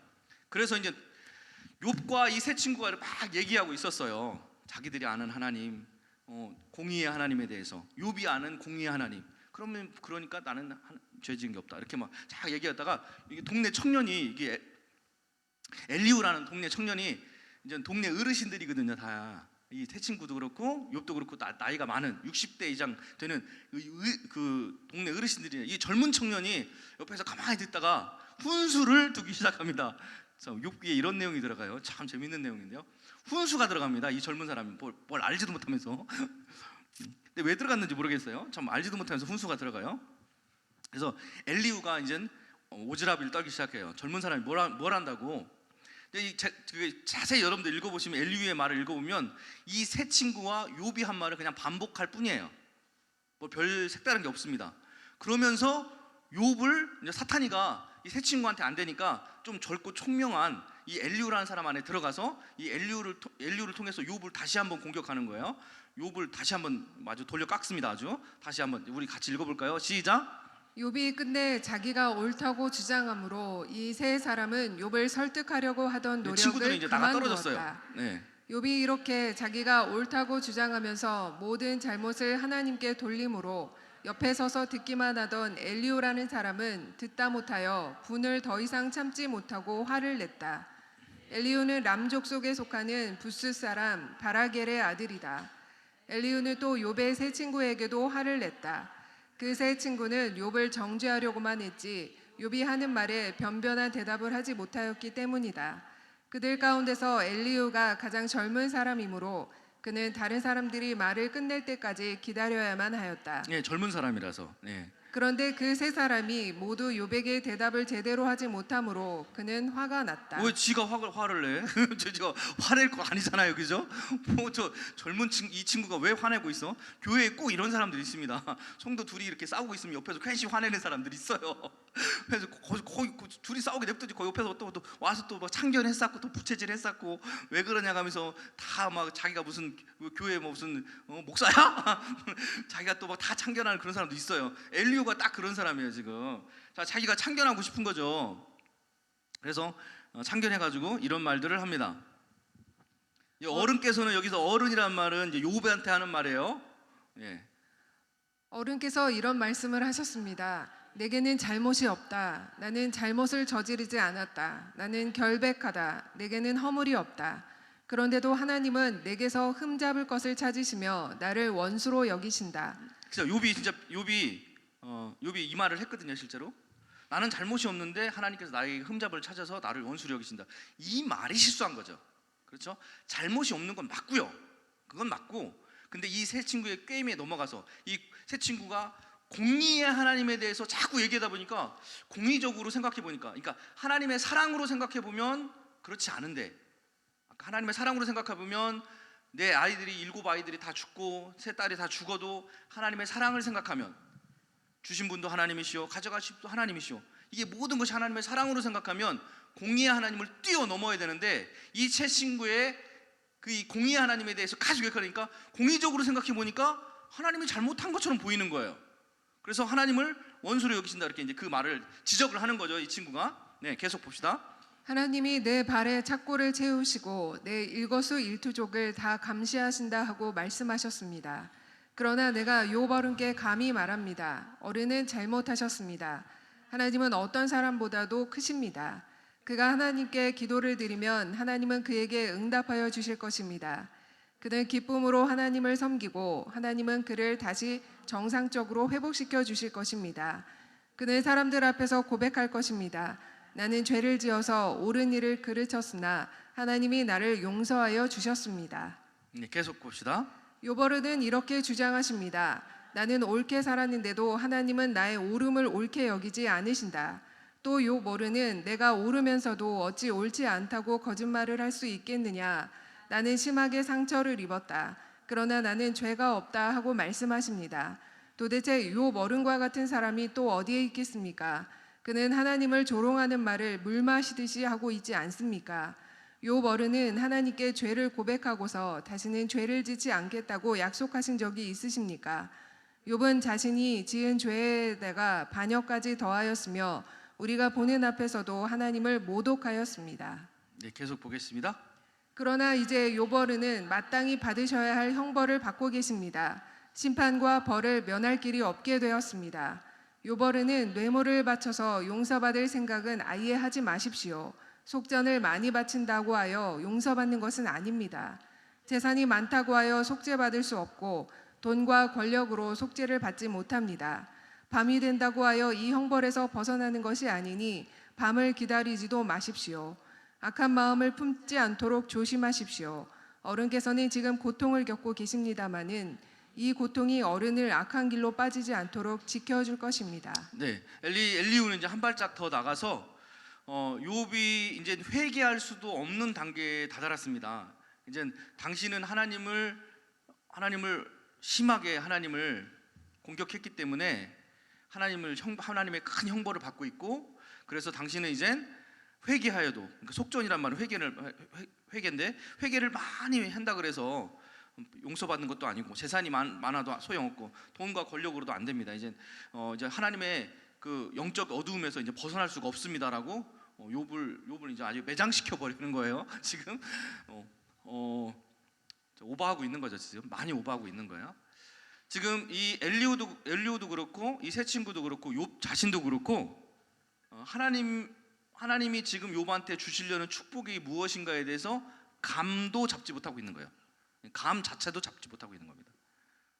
그래서 이제 욥과 이 세 친구가 막 얘기하고 있었어요. 자기들이 아는 하나님, 공의의 하나님에 대해서. 욥이 아는 공의의 하나님. 그러니까 나는 죄 지은 게 없다. 이렇게 막 쫙 얘기하다가 이게 동네 청년이, 이게 엘리후라는 동네 청년이 이제 동네 어르신들이거든요, 다. 이 세 친구도 그렇고 욥도 그렇고 나이가 많은 60대 이상 되는 그 동네 어르신들이, 이 젊은 청년이 옆에서 가만히 듣다가 훈수를 두기 시작합니다. 욥기에 이런 내용이 들어가요. 참 재밌는 내용인데요. 훈수가 들어갑니다. 이 젊은 사람이 뭘 알지도 못하면서. 근데 왜 들어갔는지 모르겠어요. 참 알지도 못하면서 훈수가 들어가요. 그래서 엘리후가 이제 오지랖을 떨기 시작해요. 젊은 사람이 뭘 한다고. 자세히 여러분들 읽어보시면, 엘리후의 말을 읽어보면 이 세 친구와 욥이 한 말을 그냥 반복할 뿐이에요. 뭐 별 색다른 게 없습니다. 그러면서 욥을 이제 사탄이가 이 세 친구한테 안 되니까 좀 젊고 총명한 이 엘리후라는 사람 안에 들어가서 이 엘리후를 통해서 욥을 다시 한번 공격하는 거예요. 욥을 다시 한번 마주 돌려 깎습니다. 아주 다시 한번 우리 같이 읽어볼까요? 시작. 욥이 끝내 자기가 옳다고 주장하므로 이 세 사람은 욥을 설득하려고 하던 네, 친구들은 노력을 이제 나가 그만두었다. 떨어졌어요. 네. 욥이 이렇게 자기가 옳다고 주장하면서 모든 잘못을 하나님께 돌림으로 옆에 서서 듣기만 하던 엘리후라는 사람은 듣다 못하여 분을 더 이상 참지 못하고 화를 냈다. 엘리후는 람 족속에 속하는 부스 사람 바라겔의 아들이다. 엘리후는 또 욥의 세 친구에게도 화를 냈다. 그 세 친구는 욥을 정죄하려고만 했지 욥이 하는 말에 변변한 대답을 하지 못하였기 때문이다. 그들 가운데서 엘리후가 가장 젊은 사람이므로 그는 다른 사람들이 말을 끝낼 때까지 기다려야만 하였다. 네, 젊은 사람이라서. 네. 그런데 그 세 사람이 모두 욥에게 대답을 제대로 하지 못하므로 그는 화가 났다. 왜 지가 화를 내? 지가 화낼 거 아니잖아요, 그죠? 뭐 저 젊은 이 친구가 왜 화내고 있어? 교회에 꼭 이런 사람들이 있습니다. 성도 둘이 이렇게 싸우고 있으면 옆에서 괜시 화내는 사람들이 있어요. 그래서 거기 둘이 싸우게 냅두지, 거기 옆에서 또 와서 또 막 참견했었고 또 부채질했었고 왜 그러냐 하면서 다 막 자기가 무슨 교회 뭐 무슨 목사야? 자기가 또 막 다 참견하는 그런 사람도 있어요. 엘리후가 딱 그런 사람이에요 지금. 자, 자기가 참견하고 싶은 거죠. 그래서 참견해가지고 이런 말들을 합니다. 어른께서는 여기서 어른이란 말은 이제 욥한테 하는 말이에요. 예. 어른께서 이런 말씀을 하셨습니다. 내게는 잘못이 없다. 나는 잘못을 저지르지 않았다. 나는 결백하다. 내게는 허물이 없다. 그런데도 하나님은 내게서 흠잡을 것을 찾으시며 나를 원수로 여기신다. 그래서 욥이 이 말을 했거든요. 실제로 나는 잘못이 없는데 하나님께서 나의 흠잡을 찾아서 나를 원수로 여기신다. 이 말이 실수한 거죠. 그렇죠? 잘못이 없는 건 맞고요. 그건 맞고, 근데 이 세 친구의 게임에 넘어가서 이 세 친구가 공의의 하나님에 대해서 자꾸 얘기하다 보니까, 공의적으로 생각해 보니까, 그러니까 하나님의 사랑으로 생각해 보면 그렇지 않은데, 하나님의 사랑으로 생각해 보면 내 아이들이 7아이들이 다 죽고 세 딸이 다 죽어도 하나님의 사랑을 생각하면, 주신 분도 하나님이시오, 가져가신 분도 하나님이시오, 이게 모든 것이 하나님의 사랑으로 생각하면 공의의 하나님을 뛰어넘어야 되는데, 이 세 친구의 그 이 공의의 하나님에 대해서 가지고 그러니까 공의적으로 생각해 보니까 하나님이 잘못한 것처럼 보이는 거예요. 그래서 하나님을 원수로 여기신다, 이렇게 이제 그 말을 지적을 하는 거죠, 이 친구가. 네, 계속 봅시다. 하나님이 내 발에 착고를 채우시고 내 일거수일투족을 다 감시하신다 하고 말씀하셨습니다. 그러나 내가 욥 어른께 감히 말합니다. 어른은 잘못하셨습니다. 하나님은 어떤 사람보다도 크십니다. 그가 하나님께 기도를 드리면 하나님은 그에게 응답하여 주실 것입니다. 그는 기쁨으로 하나님을 섬기고 하나님은 그를 다시 정상적으로 회복시켜 주실 것입니다. 그는 사람들 앞에서 고백할 것입니다. 나는 죄를 지어서 옳은 일을 그르쳤으나 하나님이 나를 용서하여 주셨습니다. 네, 계속 봅시다. 욥 어른은 이렇게 주장하십니다. 나는 옳게 살았는데도 하나님은 나의 옳음을 옳게 여기지 않으신다. 또 욥 어른은 내가 옳으면서도 어찌 옳지 않다고 거짓말을 할 수 있겠느냐. 나는 심하게 상처를 입었다. 그러나 나는 죄가 없다 하고 말씀하십니다. 도대체 욥 어른과 같은 사람이 또 어디에 있겠습니까? 그는 하나님을 조롱하는 말을 물 마시듯이 하고 있지 않습니까? 욥 어른은 하나님께 죄를 고백하고서 다시는 죄를 짓지 않겠다고 약속하신 적이 있으십니까? 욥은 자신이 지은 죄에다가 반역까지 더하였으며 우리가 보는 앞에서도 하나님을 모독하였습니다. 네, 계속 보겠습니다. 그러나 이제 욥 어른은 마땅히 받으셔야 할 형벌을 받고 계십니다. 심판과 벌을 면할 길이 없게 되었습니다. 욥 어른은 뇌물을 바쳐서 용서받을 생각은 아예 하지 마십시오. 속전을 많이 바친다고 하여 용서받는 것은 아닙니다. 재산이 많다고 하여 속죄받을 수 없고 돈과 권력으로 속죄를 받지 못합니다. 밤이 된다고 하여 이 형벌에서 벗어나는 것이 아니니 밤을 기다리지도 마십시오. 악한 마음을 품지 않도록 조심하십시오. 어른께서는 지금 고통을 겪고 계십니다마는 이 고통이 어른을 악한 길로 빠지지 않도록 지켜줄 것입니다. 네, 엘리후는 이제 한 발짝 더 나가서 욥이 이제 회개할 수도 없는 단계에 다다랐습니다. 이제 당신은 하나님을 심하게 하나님을 공격했기 때문에 하나님의 큰 형벌을 받고 있고, 그래서 당신은 이제 회개하여도, 그러니까 속전이란 말은 회개인데 회개를 많이 한다 그래서 용서받는 것도 아니고 재산이 많아도 소용없고 돈과 권력으로도 안 됩니다. 이제 하나님의 그 영적 어두움에서 이제 벗어날 수가 없습니다라고 욥을 이제 아주 매장시켜 버리는 거예요. 지금 오버하고 있는 거죠. 지금 많이 오버하고 있는 거예요. 지금 이 엘리후도 그렇고 이 세 친구도 그렇고 욥 자신도 그렇고 하나님이 지금 욥한테 주시려는 축복이 무엇인가에 대해서 감도 잡지 못하고 있는 거예요. 감 자체도 잡지 못하고 있는 겁니다.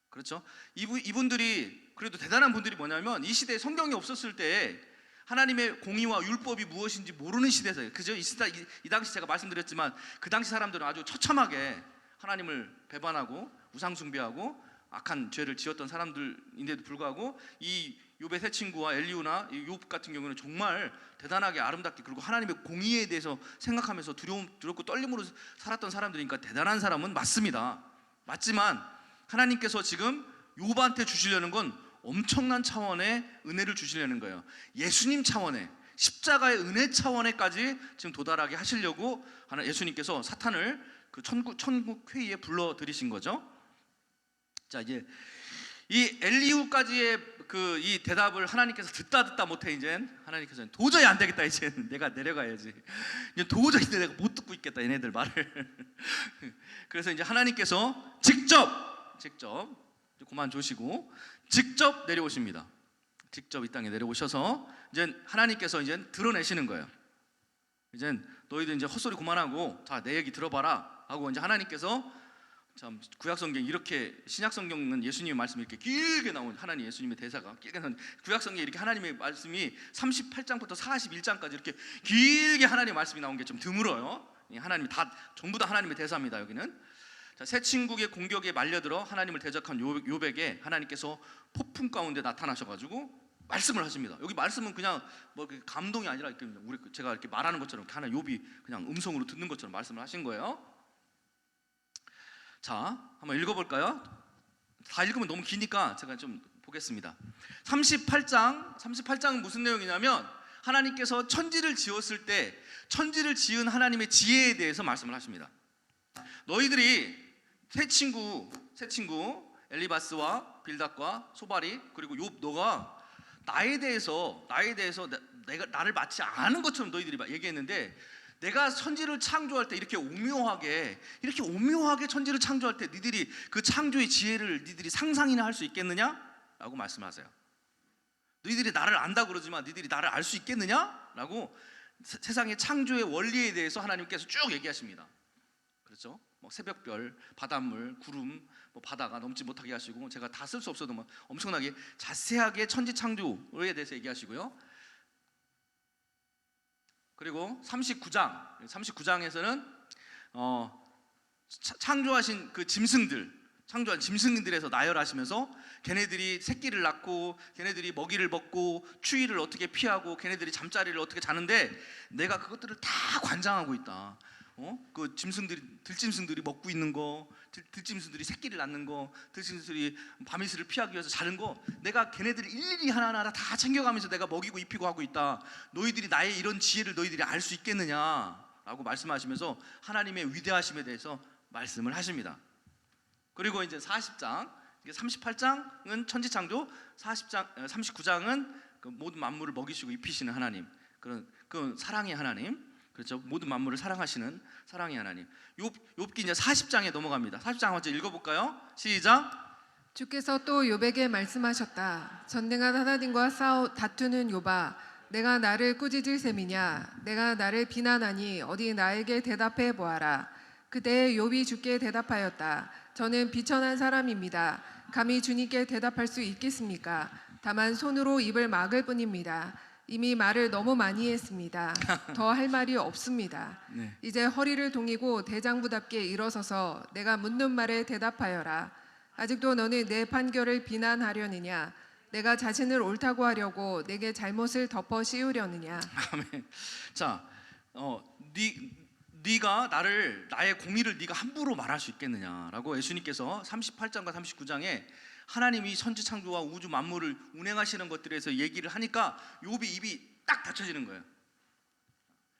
그렇죠? 이분들이 그래도 대단한 분들이 뭐냐면 이 시대에 성경이 없었을 때 하나님의 공의와 율법이 무엇인지 모르는 시대에서, 그죠? 이 당시 제가 말씀드렸지만 그 당시 사람들은 아주 처참하게 하나님을 배반하고 우상 숭배하고 악한 죄를 지었던 사람들인데도 불구하고 이 욥의 세 친구와 엘리후나 욥 같은 경우는 정말 대단하게 아름답게, 그리고 하나님의 공의에 대해서 생각하면서 두렵고 떨림으로 살았던 사람들이니까 대단한 사람은 맞습니다. 맞지만 하나님께서 지금 욥한테 주시려는 건 엄청난 차원의 은혜를 주시려는 거예요. 예수님 차원의, 십자가의 은혜 차원에까지 지금 도달하게 하시려고 예수님께서 사탄을 그 천국 회의에 불러들이신 거죠. 자, 이제 이 엘리후까지의 그 이 대답을 하나님께서 듣다 못해 이제 하나님께서 도저히 안 되겠다, 이제 내가 내려가야지, 이제 도저히 내가 못 듣고 있겠다 얘네들 말을. 그래서 이제 하나님께서 직접 그만 조시고 직접 내려오십니다. 직접 이 땅에 내려오셔서 이제 하나님께서 이제 드러내시는 거예요. 이제 너희들 이제 헛소리 그만하고 자, 내 얘기 들어봐라 하고 이제 하나님께서, 참 구약 성경 이렇게, 신약 성경은 예수님의 말씀이 이렇게 길게 나온, 하나님 예수님의 대사가 길게 나온, 구약 성경에 이렇게 하나님의 말씀이 38장부터 41장까지 이렇게 길게 하나님의 말씀이 나온 게 좀 드물어요. 하나님이 전부 다 하나님의 대사입니다. 여기는 자, 새 친구의 공격에 말려들어 하나님을 대적한 욥에게 하나님께서 폭풍 가운데 나타나셔가지고 말씀을 하십니다. 여기 말씀은 그냥 뭐 감동이 아니라 제가 이렇게 말하는 것처럼 하나 욥이 그냥 음성으로 듣는 것처럼 말씀을 하신 거예요. 자, 한번 읽어볼까요? 다 읽으면 너무 기니까 제가 좀 보겠습니다. 38장은 무슨 내용이냐면 하나님께서 천지를 지었을 때 천지를 지은 하나님의 지혜에 대해서 말씀을 하십니다. 너희들이 세 친구 엘리바스와 빌닷과 소발이, 그리고 욥, 너가 나에 대해서 나를 마치 아는 것처럼 너희들이 얘기했는데, 내가 천지를 창조할 때 이렇게 오묘하게 천지를 창조할 때 니들이 그 창조의 지혜를 니들이 상상이나 할 수 있겠느냐? 라고 말씀하세요. 너희들이 나를 안다고 그러지만 니들이 나를 알 수 있겠느냐? 라고 세상의 창조의 원리에 대해서 하나님께서 쭉 얘기하십니다. 그렇죠? 뭐 새벽별, 바닷물, 구름, 뭐 바다가 넘지 못하게 하시고, 제가 다 쓸 수 없어도 뭐 엄청나게 자세하게 천지 창조에 대해서 얘기하시고요. 그리고 39장에서는 창조하신 그 창조한 짐승들에서 나열하시면서 걔네들이 새끼를 낳고 걔네들이 먹이를 먹고 추위를 어떻게 피하고 걔네들이 잠자리를 어떻게 자는데 내가 그것들을 다 관장하고 있다. 그 들짐승들이 먹고 있는 거, 들짐승들이 새끼를 낳는 거, 들짐승들이 밤이슬을 피하기 위해서 자는 거, 내가 걔네들을 일일이 하나하나 다 챙겨가면서 내가 먹이고 입히고 하고 있다. 너희들이 나의 이런 지혜를 너희들이 알 수 있겠느냐라고 말씀하시면서 하나님의 위대하심에 대해서 말씀을 하십니다. 그리고 이제 40장, 38장은 천지창조, 39장은 그 모든 만물을 먹이시고 입히시는 하나님, 그 사랑의 하나님, 그렇죠? 모든 만물을 사랑하시는 사랑의 하나님. 욥기 이제 40장에 넘어갑니다. 40장 먼저 읽어볼까요? 시작. 주께서 또 욥에게 말씀하셨다. 전능한 하나님과 다투는 욥아, 내가 나를 꾸짖을 셈이냐? 내가 나를 비난하니 어디 나에게 대답해 보아라. 그때 욥이 주께 대답하였다. 저는 비천한 사람입니다. 감히 주님께 대답할 수 있겠습니까? 다만 손으로 입을 막을 뿐입니다. 이미 말을 너무 많이 했습니다. 더 할 말이 없습니다. 네. 이제 허리를 동이고 대장부답게 일어서서 내가 묻는 말에 대답하여라. 아직도 너는 내 판결을 비난하려느냐? 내가 자신을 옳다고 하려고 내게 잘못을 덮어 씌우려느냐? 아멘. 자, 네가 나의 공의를 네가 함부로 말할 수 있겠느냐라고 예수님께서 38장과 39장에 하나님이 선지 창조와 우주 만물을 운행하시는 것들에 대해서 얘기를 하니까 욥이 입이 딱 닫혀지는 거예요.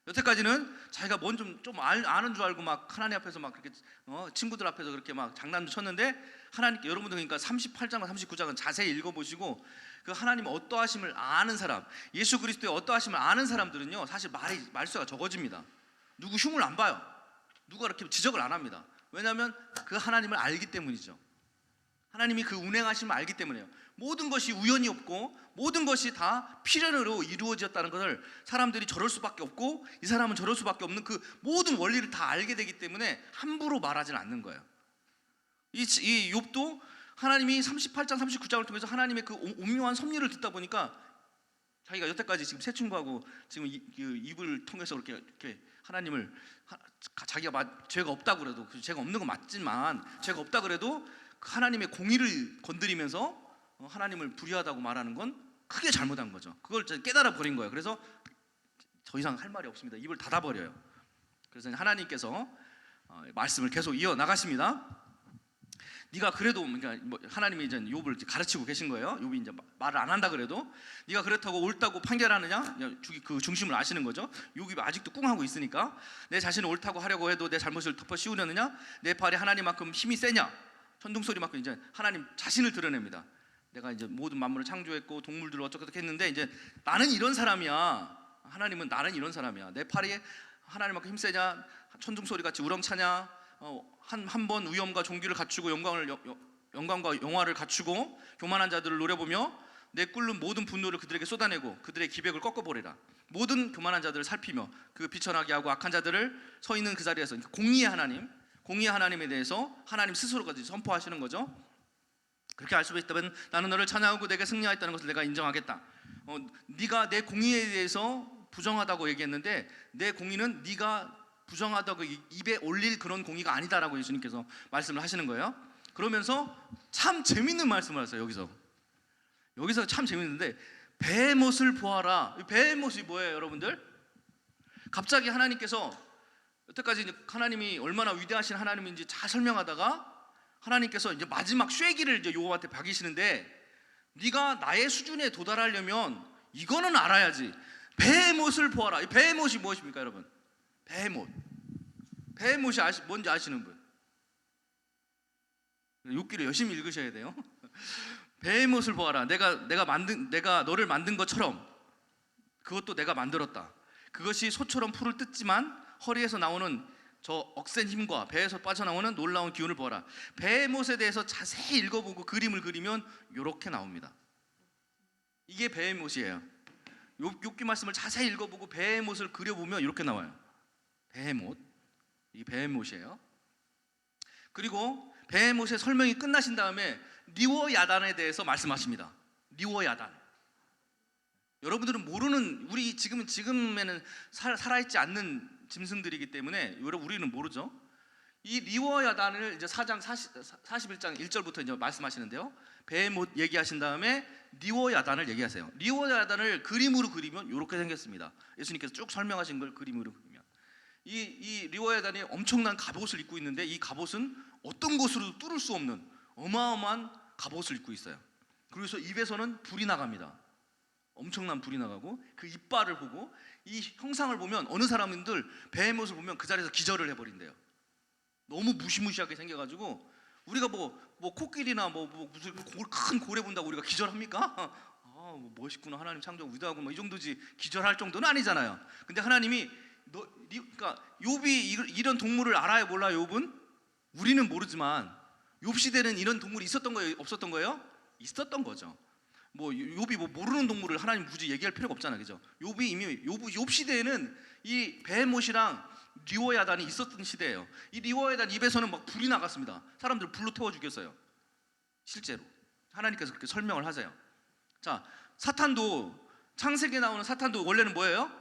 여태까지는 자기가 뭔 좀 아는 줄 알고 막 하나님 앞에서 막 그렇게 친구들 앞에서 그렇게 막 장난도 쳤는데 하나님께 여러분들 그러니까 38장과 39장은 자세히 읽어보시고 그 하나님 어떠하심을 아는 사람, 예수 그리스도의 어떠하심을 아는 사람들은요 사실 말수가 적어집니다. 누구 흉을 안 봐요. 누가 이렇게 지적을 안 합니다. 왜냐하면 그 하나님을 알기 때문이죠. 하나님이 그 운행하심을 알기 때문에요. 모든 것이 우연이 없고 모든 것이 다 필연으로 이루어졌다는 것을 사람들이 저럴 수밖에 없고 이 사람은 저럴 수밖에 없는 그 모든 원리를 다 알게 되기 때문에 함부로 말하지는 않는 거예요. 이 욥도 하나님이 38장 39장을 통해서 하나님의 그 오묘한 섭리를 듣다 보니까 자기가 여태까지 지금 새 친구하고 지금 입을 통해서 이렇게 하나님을 자기가 죄가 없다고 그래도 죄가 없는 건 맞지만 죄가 없다 그래도 하나님의 공의를 건드리면서 하나님을 불의하다고 말하는 건 크게 잘못한 거죠. 그걸 깨달아 버린 거예요. 그래서 더 이상 할 말이 없습니다. 입을 닫아 버려요. 그래서 하나님께서 말씀을 계속 이어 나가십니다. 네가 그래도 그러니까 하나님이 이제 욥을 가르치고 계신 거예요. 욥이 이제 말을 안 한다 그래도 네가 그렇다고 옳다고 판결하느냐? 그 중심을 아시는 거죠. 욥이 아직도 꿍하고 있으니까 내 자신을 옳다고 하려고 해도 내 잘못을 덮어 씌우려느냐? 내 팔이 하나님만큼 힘이 세냐? 천둥 소리만큼 이제 하나님 자신을 드러냅니다. 내가 이제 모든 만물을 창조했고 동물들을 어쩌고 했는데 이제 나는 이런 사람이야. 하나님은 나는 이런 사람이야. 내 팔이 하나님만큼 힘세냐? 천둥 소리 같이 우렁차냐? 한 번 위엄과 존귀를 갖추고 영광과 영화를 갖추고 교만한 자들을 노려보며 내 끓는 모든 분노를 그들에게 쏟아내고 그들의 기백을 꺾어버리라. 모든 교만한 자들을 살피며 그 비천하게 하고 악한 자들을 서 있는 그 자리에서 공의의 하나님에 대해서 하나님 스스로까지 선포하시는 거죠. 그렇게 알 수 있다면 나는 너를 찬양하고 내게 승리하였다는 것을 내가 인정하겠다. 네가 내 공의에 대해서 부정하다고 얘기했는데 내 공의는 네가 부정하다고 입에 올릴 그런 공의가 아니다라고 예수님께서 말씀을 하시는 거예요. 그러면서 참 재밌는 말씀을 하세요. 여기서 참 재밌는데 배의 못을 보아라. 배의 못이 뭐예요, 여러분들? 갑자기 하나님께서 여태까지 하나님이 얼마나 위대하신 하나님인지 잘 설명하다가 하나님께서 이제 마지막 쐐기를 이제 욥한테 박이시는데 네가 나의 수준에 도달하려면 이거는 알아야지. 배의 못을 보아라. 이 배의 못이 무엇입니까, 여러분? 배의 못. 배의 못이 뭔지 아시는 분? 욥기를 열심히 읽으셔야 돼요. 배의 못을 보아라. 내가 너를 만든 것처럼 그것도 내가 만들었다. 그것이 소처럼 풀을 뜯지만 허리에서 나오는 저 억센 힘과 배에서 빠져나오는 놀라운 기운을 보아라. 배의 못에 대해서 자세히 읽어보고 그림을 그리면 이렇게 나옵니다. 이게 배의 못이에요. 욥기 말씀을 자세히 읽어보고 배의 못을 그려보면 이렇게 나와요. 배의 못. 이게 배의 못이에요. 그리고 배의 못의 설명이 끝나신 다음에 리워야단에 대해서 말씀하십니다. 리워야단. 여러분들은 모르는, 우리 지금에는 살아있지 않는 짐승들이기 때문에 우리는 모르죠. 이 리워야단을 이제 4장 41장 1절부터 이제 말씀하시는데요. 배의 못 얘기하신 다음에 리워야단을 얘기하세요. 리워야단을 그림으로 그리면 이렇게 생겼습니다. 예수님께서 쭉 설명하신 걸 그림으로 그리면 이 리워야단이 엄청난 갑옷을 입고 있는데 이 갑옷은 어떤 곳으로도 뚫을 수 없는 어마어마한 갑옷을 입고 있어요. 그래서 입에서는 불이 나갑니다. 엄청난 불이 나가고 그 이빨을 보고 이 형상을 보면 어느 사람들 배의 못을 보면 그 자리에서 기절을 해버린대요. 너무 무시무시하게 생겨가지고 우리가 뭐 코끼리나 무슨 큰 고래 본다고 우리가 기절합니까? 멋있구나, 하나님 창조 위대하고 이 정도지, 기절할 정도는 아니잖아요. 근데 하나님이 그러니까 욥이 이런 동물을 알아요, 몰라요? 욥은 우리는 모르지만 욥 시대는 이런 동물이 있었던 거예요, 없었던 거예요? 있었던 거죠. 뭐 욥이 뭐 모르는 동물을 하나님 굳이 얘기할 필요가 없잖아요, 그죠? 욥이 이미 욥 시대에는 이 베못이랑 리워야단이 있었던 시대예요. 이 리워야단 입에서는 막 불이 나갔습니다. 사람들 불로 태워 죽였어요. 실제로 하나님께서 그렇게 설명을 하세요. 자, 사탄도 창세기에 나오는 사탄도 원래는 뭐예요?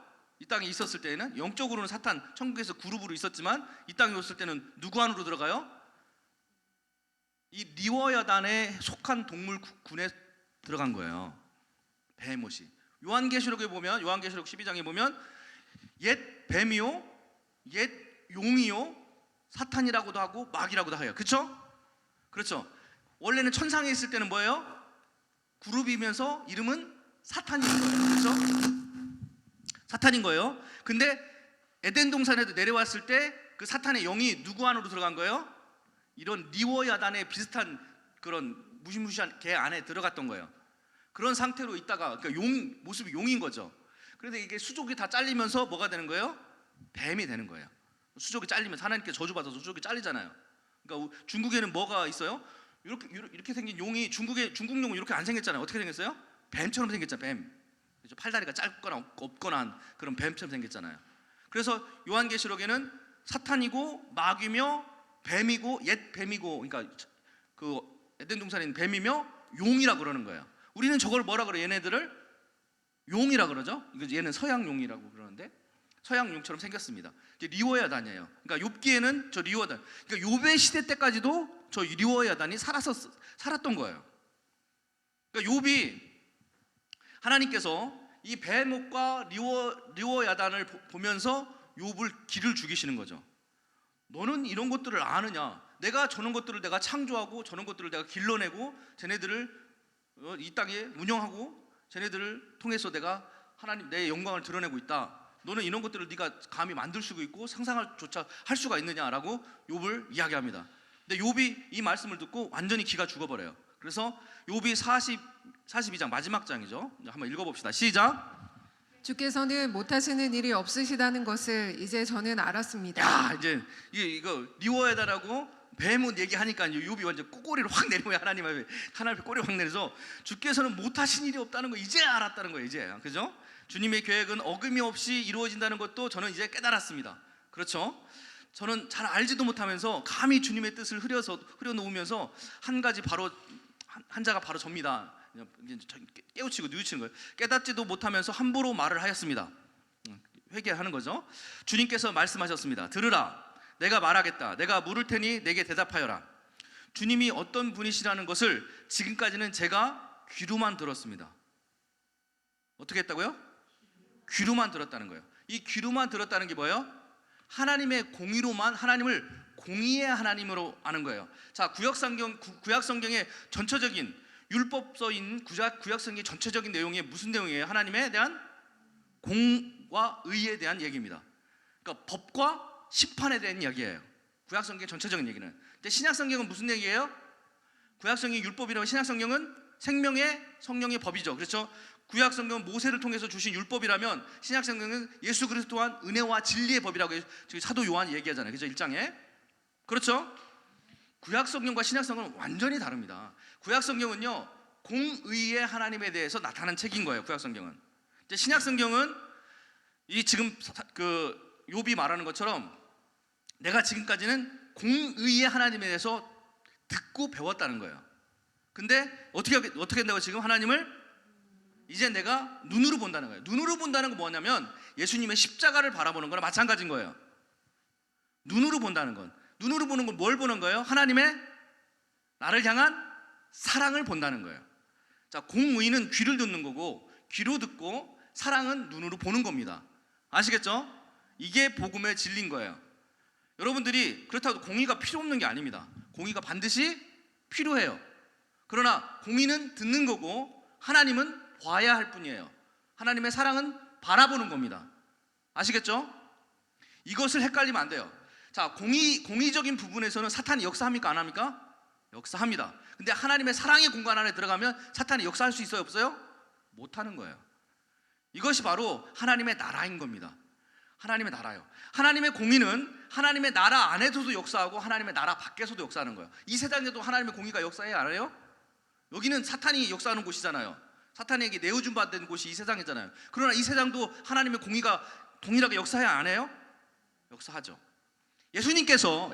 이 땅에 있었을 때에는 영적으로는 사탄 천국에서 그룹으로 있었지만 이 땅에 왔을 때는 누구 안으로 들어가요? 이 리워야단에 속한 동물군에 들어간 거예요. 베못이. 요한계시록에 보면 요한계시록 12장에 보면 옛 뱀이요, 옛 용이요, 사탄이라고도 하고 마귀라고도 해요. 그렇죠? 그렇죠. 원래는 천상에 있을 때는 뭐예요? 그룹이면서 이름은 사탄인 거예요. 그렇죠? 사탄인 거예요. 근데 에덴 동산에도 내려왔을 때 그 사탄의 영이 누구 안으로 들어간 거예요? 이런 리워야단에 비슷한 그런 무시무시한 개 안에 들어갔던 거예요. 그런 상태로 있다가 그러니까 모습이 용인 거죠. 그런데 이게 수족이 다 잘리면서 뭐가 되는 거예요? 뱀이 되는 거예요. 수족이 잘리면 하나님께 저주받아서 수족이 잘리잖아요. 그러니까 중국에는 뭐가 있어요? 이렇게 생긴 용이 중국 용은 이렇게 안 생겼잖아요. 어떻게 생겼어요? 뱀처럼 생겼잖아요. 뱀. 그렇죠? 팔다리가 짧거나 없거나 한 그런 뱀처럼 생겼잖아요. 그래서 요한계시록에는 사탄이고 마귀며 뱀이고 옛 뱀이고, 그러니까 그 에덴 동산에 있는 뱀이며 용이라 그러는 거예요. 우리는 저걸 뭐라 그래? 얘네들을 용이라 그러죠. 얘는 서양 용이라고 그러는데 서양 용처럼 생겼습니다. 리워야단이에요. 그러니까 욥기에는 저 리워야단, 그러니까 욥의 시대 때까지도 저 리워야단이 살았던 거예요. 그러니까 욥이 하나님께서 이 베목과 리워야단을 보면서 욥을 기를 죽이시는 거죠. 너는 이런 것들을 아느냐? 내가 저런 것들을 내가 창조하고 저런 것들을 내가 길러내고 쟤네들을 이 땅에 운영하고 쟤네들을 통해서 내가 하나님 내 영광을 드러내고 있다. 너는 이런 것들을 네가 감히 만들 수가 있고 상상할 조차 할 수가 있느냐라고 욥을 이야기합니다. 근데 욥이 이 말씀을 듣고 완전히 기가 죽어버려요. 그래서 욥이 42장 마지막 장이죠. 한번 읽어봅시다. 시작. 주께서는 못하시는 일이 없으시다는 것을 이제 저는 알았습니다. 야, 이제 이거 리워야다라고 뱀은 얘기하니까 욥이 완전 꼬리를 확 내리고 하나님 앞에 꼬리를 확 내려서 주께서는 못하신 일이 없다는 거 이제 알았다는 거예요. 이제, 그죠? 주님의 계획은 어김이 없이 이루어진다는 것도 저는 이제 깨달았습니다. 그렇죠? 저는 잘 알지도 못하면서 감히 주님의 뜻을 흐려놓으면서 한 자가 바로 접니다. 깨우치고 뉘우치는 거예요. 깨닫지도 못하면서 함부로 말을 하였습니다. 회개하는 거죠. 주님께서 말씀하셨습니다. 들으라, 내가 말하겠다. 내가 물을 테니 내게 대답하여라. 주님이 어떤 분이시라는 것을 지금까지는 제가 귀로만 들었습니다. 어떻게 했다고요? 귀로만 들었다는 거예요. 이 귀로만 들었다는 게 뭐예요? 하나님의 공의로만, 하나님을 공의의 하나님으로 아는 거예요. 자, 구약성경의 전체적인 율법서인 구약성경의 전체적인 내용이 무슨 내용이에요? 하나님에 대한 공과 의에 대한 얘기입니다. 그러니까 법과 심판에 대한 이야기예요. 구약성경의 전체적인 얘기는. 근데 신약성경은 무슨 얘기예요? 구약성경이 율법이라고, 신약성경은 생명의 성령의 법이죠. 그렇죠? 구약성경은 모세를 통해서 주신 율법이라면 신약성경은 예수 그리스도 또한 은혜와 진리의 법이라고 사도 요한이 얘기하잖아요. 그렇죠? 1장에. 그렇죠? 구약성경과 신약성경은 완전히 다릅니다. 구약성경은요, 공의의 하나님에 대해서 나타난 책인 거예요. 구약성경은. 이제 신약성경은 이 지금 그 욥이 말하는 것처럼 내가 지금까지는 공의의 하나님에 대해서 듣고 배웠다는 거예요. 근데 어떻게 한다고? 지금 하나님을 이제 내가 눈으로 본다는 거예요. 눈으로 본다는 건 뭐냐면 예수님의 십자가를 바라보는 거랑 마찬가지인 거예요. 눈으로 본다는 건, 눈으로 보는 건 뭘 보는 거예요? 하나님의 나를 향한 사랑을 본다는 거예요. 자, 공의는 귀를 듣는 거고, 귀로 듣고, 사랑은 눈으로 보는 겁니다. 아시겠죠? 이게 복음의 진리인 거예요. 여러분들이 그렇다고 공의가 필요 없는 게 아닙니다. 공의가 반드시 필요해요. 그러나 공의는 듣는 거고 하나님은 봐야 할 뿐이에요. 하나님의 사랑은 바라보는 겁니다. 아시겠죠? 이것을 헷갈리면 안 돼요. 자, 공의적인 부분에서는 사탄이 역사합니까? 안 합니까? 역사합니다. 근데 하나님의 사랑의 공간 안에 들어가면 사탄이 역사할 수 있어요? 없어요? 못하는 거예요. 이것이 바로 하나님의 나라인 겁니다. 하나님의 나라요. 하나님의 공의는 하나님의 나라 안에서도 역사하고 하나님의 나라 밖에서도 역사하는 거예요. 이 세상에도 하나님의 공의가 역사해야 안 해요? 여기는 사탄이 역사하는 곳이잖아요. 사탄에게 내어준 바 된 곳이 이 세상이잖아요. 그러나 이 세상도 하나님의 공의가 동일하게 역사해야 안 해요? 역사하죠. 예수님께서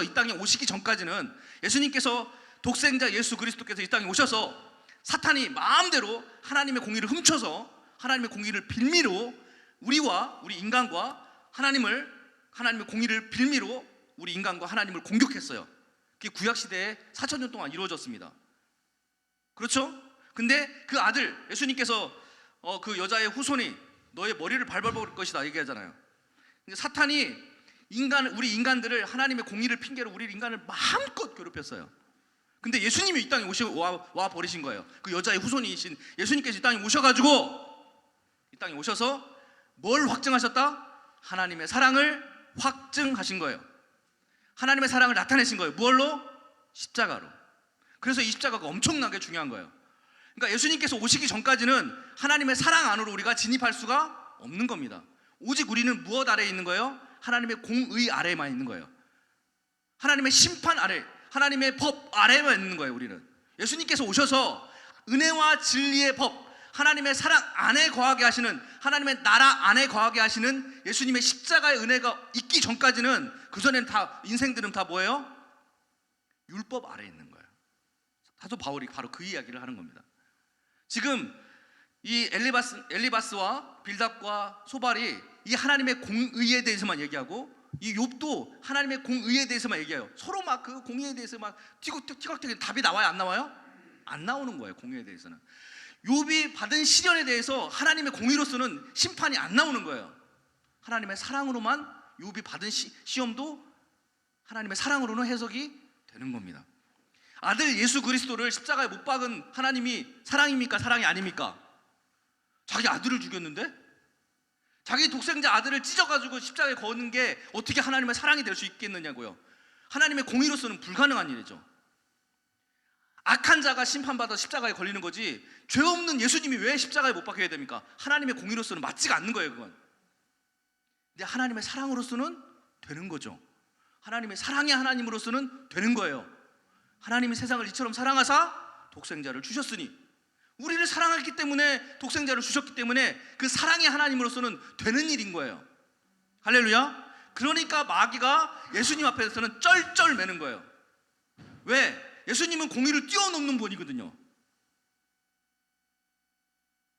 이 땅에 오시기 전까지는 예수님께서 독생자 예수 그리스도께서 이 땅에 오셔서 사탄이 마음대로 하나님의 공의를 훔쳐서 하나님의 공의를 빌미로 우리 인간과 하나님의 공의를 빌미로 우리 인간과 하나님을 공격했어요. 그게 구약 시대에 4,000년 동안 이루어졌습니다. 그렇죠? 근데 그 아들 예수님께서 그 여자의 후손이 너의 머리를 밟아볼 것이다 얘기하잖아요. 근데 사탄이 우리 인간들을 하나님의 공의를 핑계로 우리 인간을 마음껏 괴롭혔어요. 근데 예수님이 이 땅에 와 버리신 거예요. 그 여자의 후손이신 예수님께서 이 땅에 이 땅에 오셔서 뭘 확증하셨다? 하나님의 사랑을 확증하신 거예요. 하나님의 사랑을 나타내신 거예요. 무엇로? 십자가로. 그래서 이 십자가가 엄청나게 중요한 거예요. 그러니까 예수님께서 오시기 전까지는 하나님의 사랑 안으로 우리가 진입할 수가 없는 겁니다. 오직 우리는 무엇 아래에 있는 거예요? 하나님의 공의 아래에만 있는 거예요. 하나님의 심판 아래, 하나님의 법 아래에만 있는 거예요. 우리는 예수님께서 오셔서 은혜와 진리의 법, 하나님의 사랑 안에 거하게 하시는, 하나님의 나라 안에 거하게 하시는 예수님의 십자가의 은혜가 있기 전까지는, 그 전에는 다 인생들은 다 뭐예요? 율법 아래에 있는 거예요. 사도 바울이 바로 그 이야기를 하는 겁니다. 지금 이 엘리바스와 빌닷과 소발이 이 하나님의 공의에 대해서만 얘기하고, 이 욥도 하나님의 공의에 대해서만 얘기해요. 서로 막 그 공의에 대해서 막 티격태격 답이 나와요? 안 나와요? 안 나오는 거예요. 공의에 대해서는. 욥이 받은 시련에 대해서 하나님의 공의로서는 심판이 안 나오는 거예요. 하나님의 사랑으로만 욥이 받은 시험도 하나님의 사랑으로는 해석이 되는 겁니다. 아들 예수 그리스도를 십자가에 못 박은 하나님이 사랑입니까? 사랑이 아닙니까? 자기 아들을 죽였는데? 자기 독생자 아들을 찢어가지고 십자가에 거는 게 어떻게 하나님의 사랑이 될 수 있겠느냐고요. 하나님의 공의로서는 불가능한 일이죠. 악한 자가 심판받아 십자가에 걸리는 거지, 죄 없는 예수님이 왜 십자가에 못 박혀야 됩니까? 하나님의 공의로서는 맞지가 않는 거예요, 그건. 근데 하나님의 사랑으로서는 되는 거죠. 하나님의 사랑의 하나님으로서는 되는 거예요. 하나님이 세상을 이처럼 사랑하사 독생자를 주셨으니, 우리를 사랑했기 때문에 독생자를 주셨기 때문에 그 사랑의 하나님으로서는 되는 일인 거예요. 할렐루야. 그러니까 마귀가 예수님 앞에서는 쩔쩔 매는 거예요. 왜? 예수님은 공의를 뛰어넘는 분이거든요.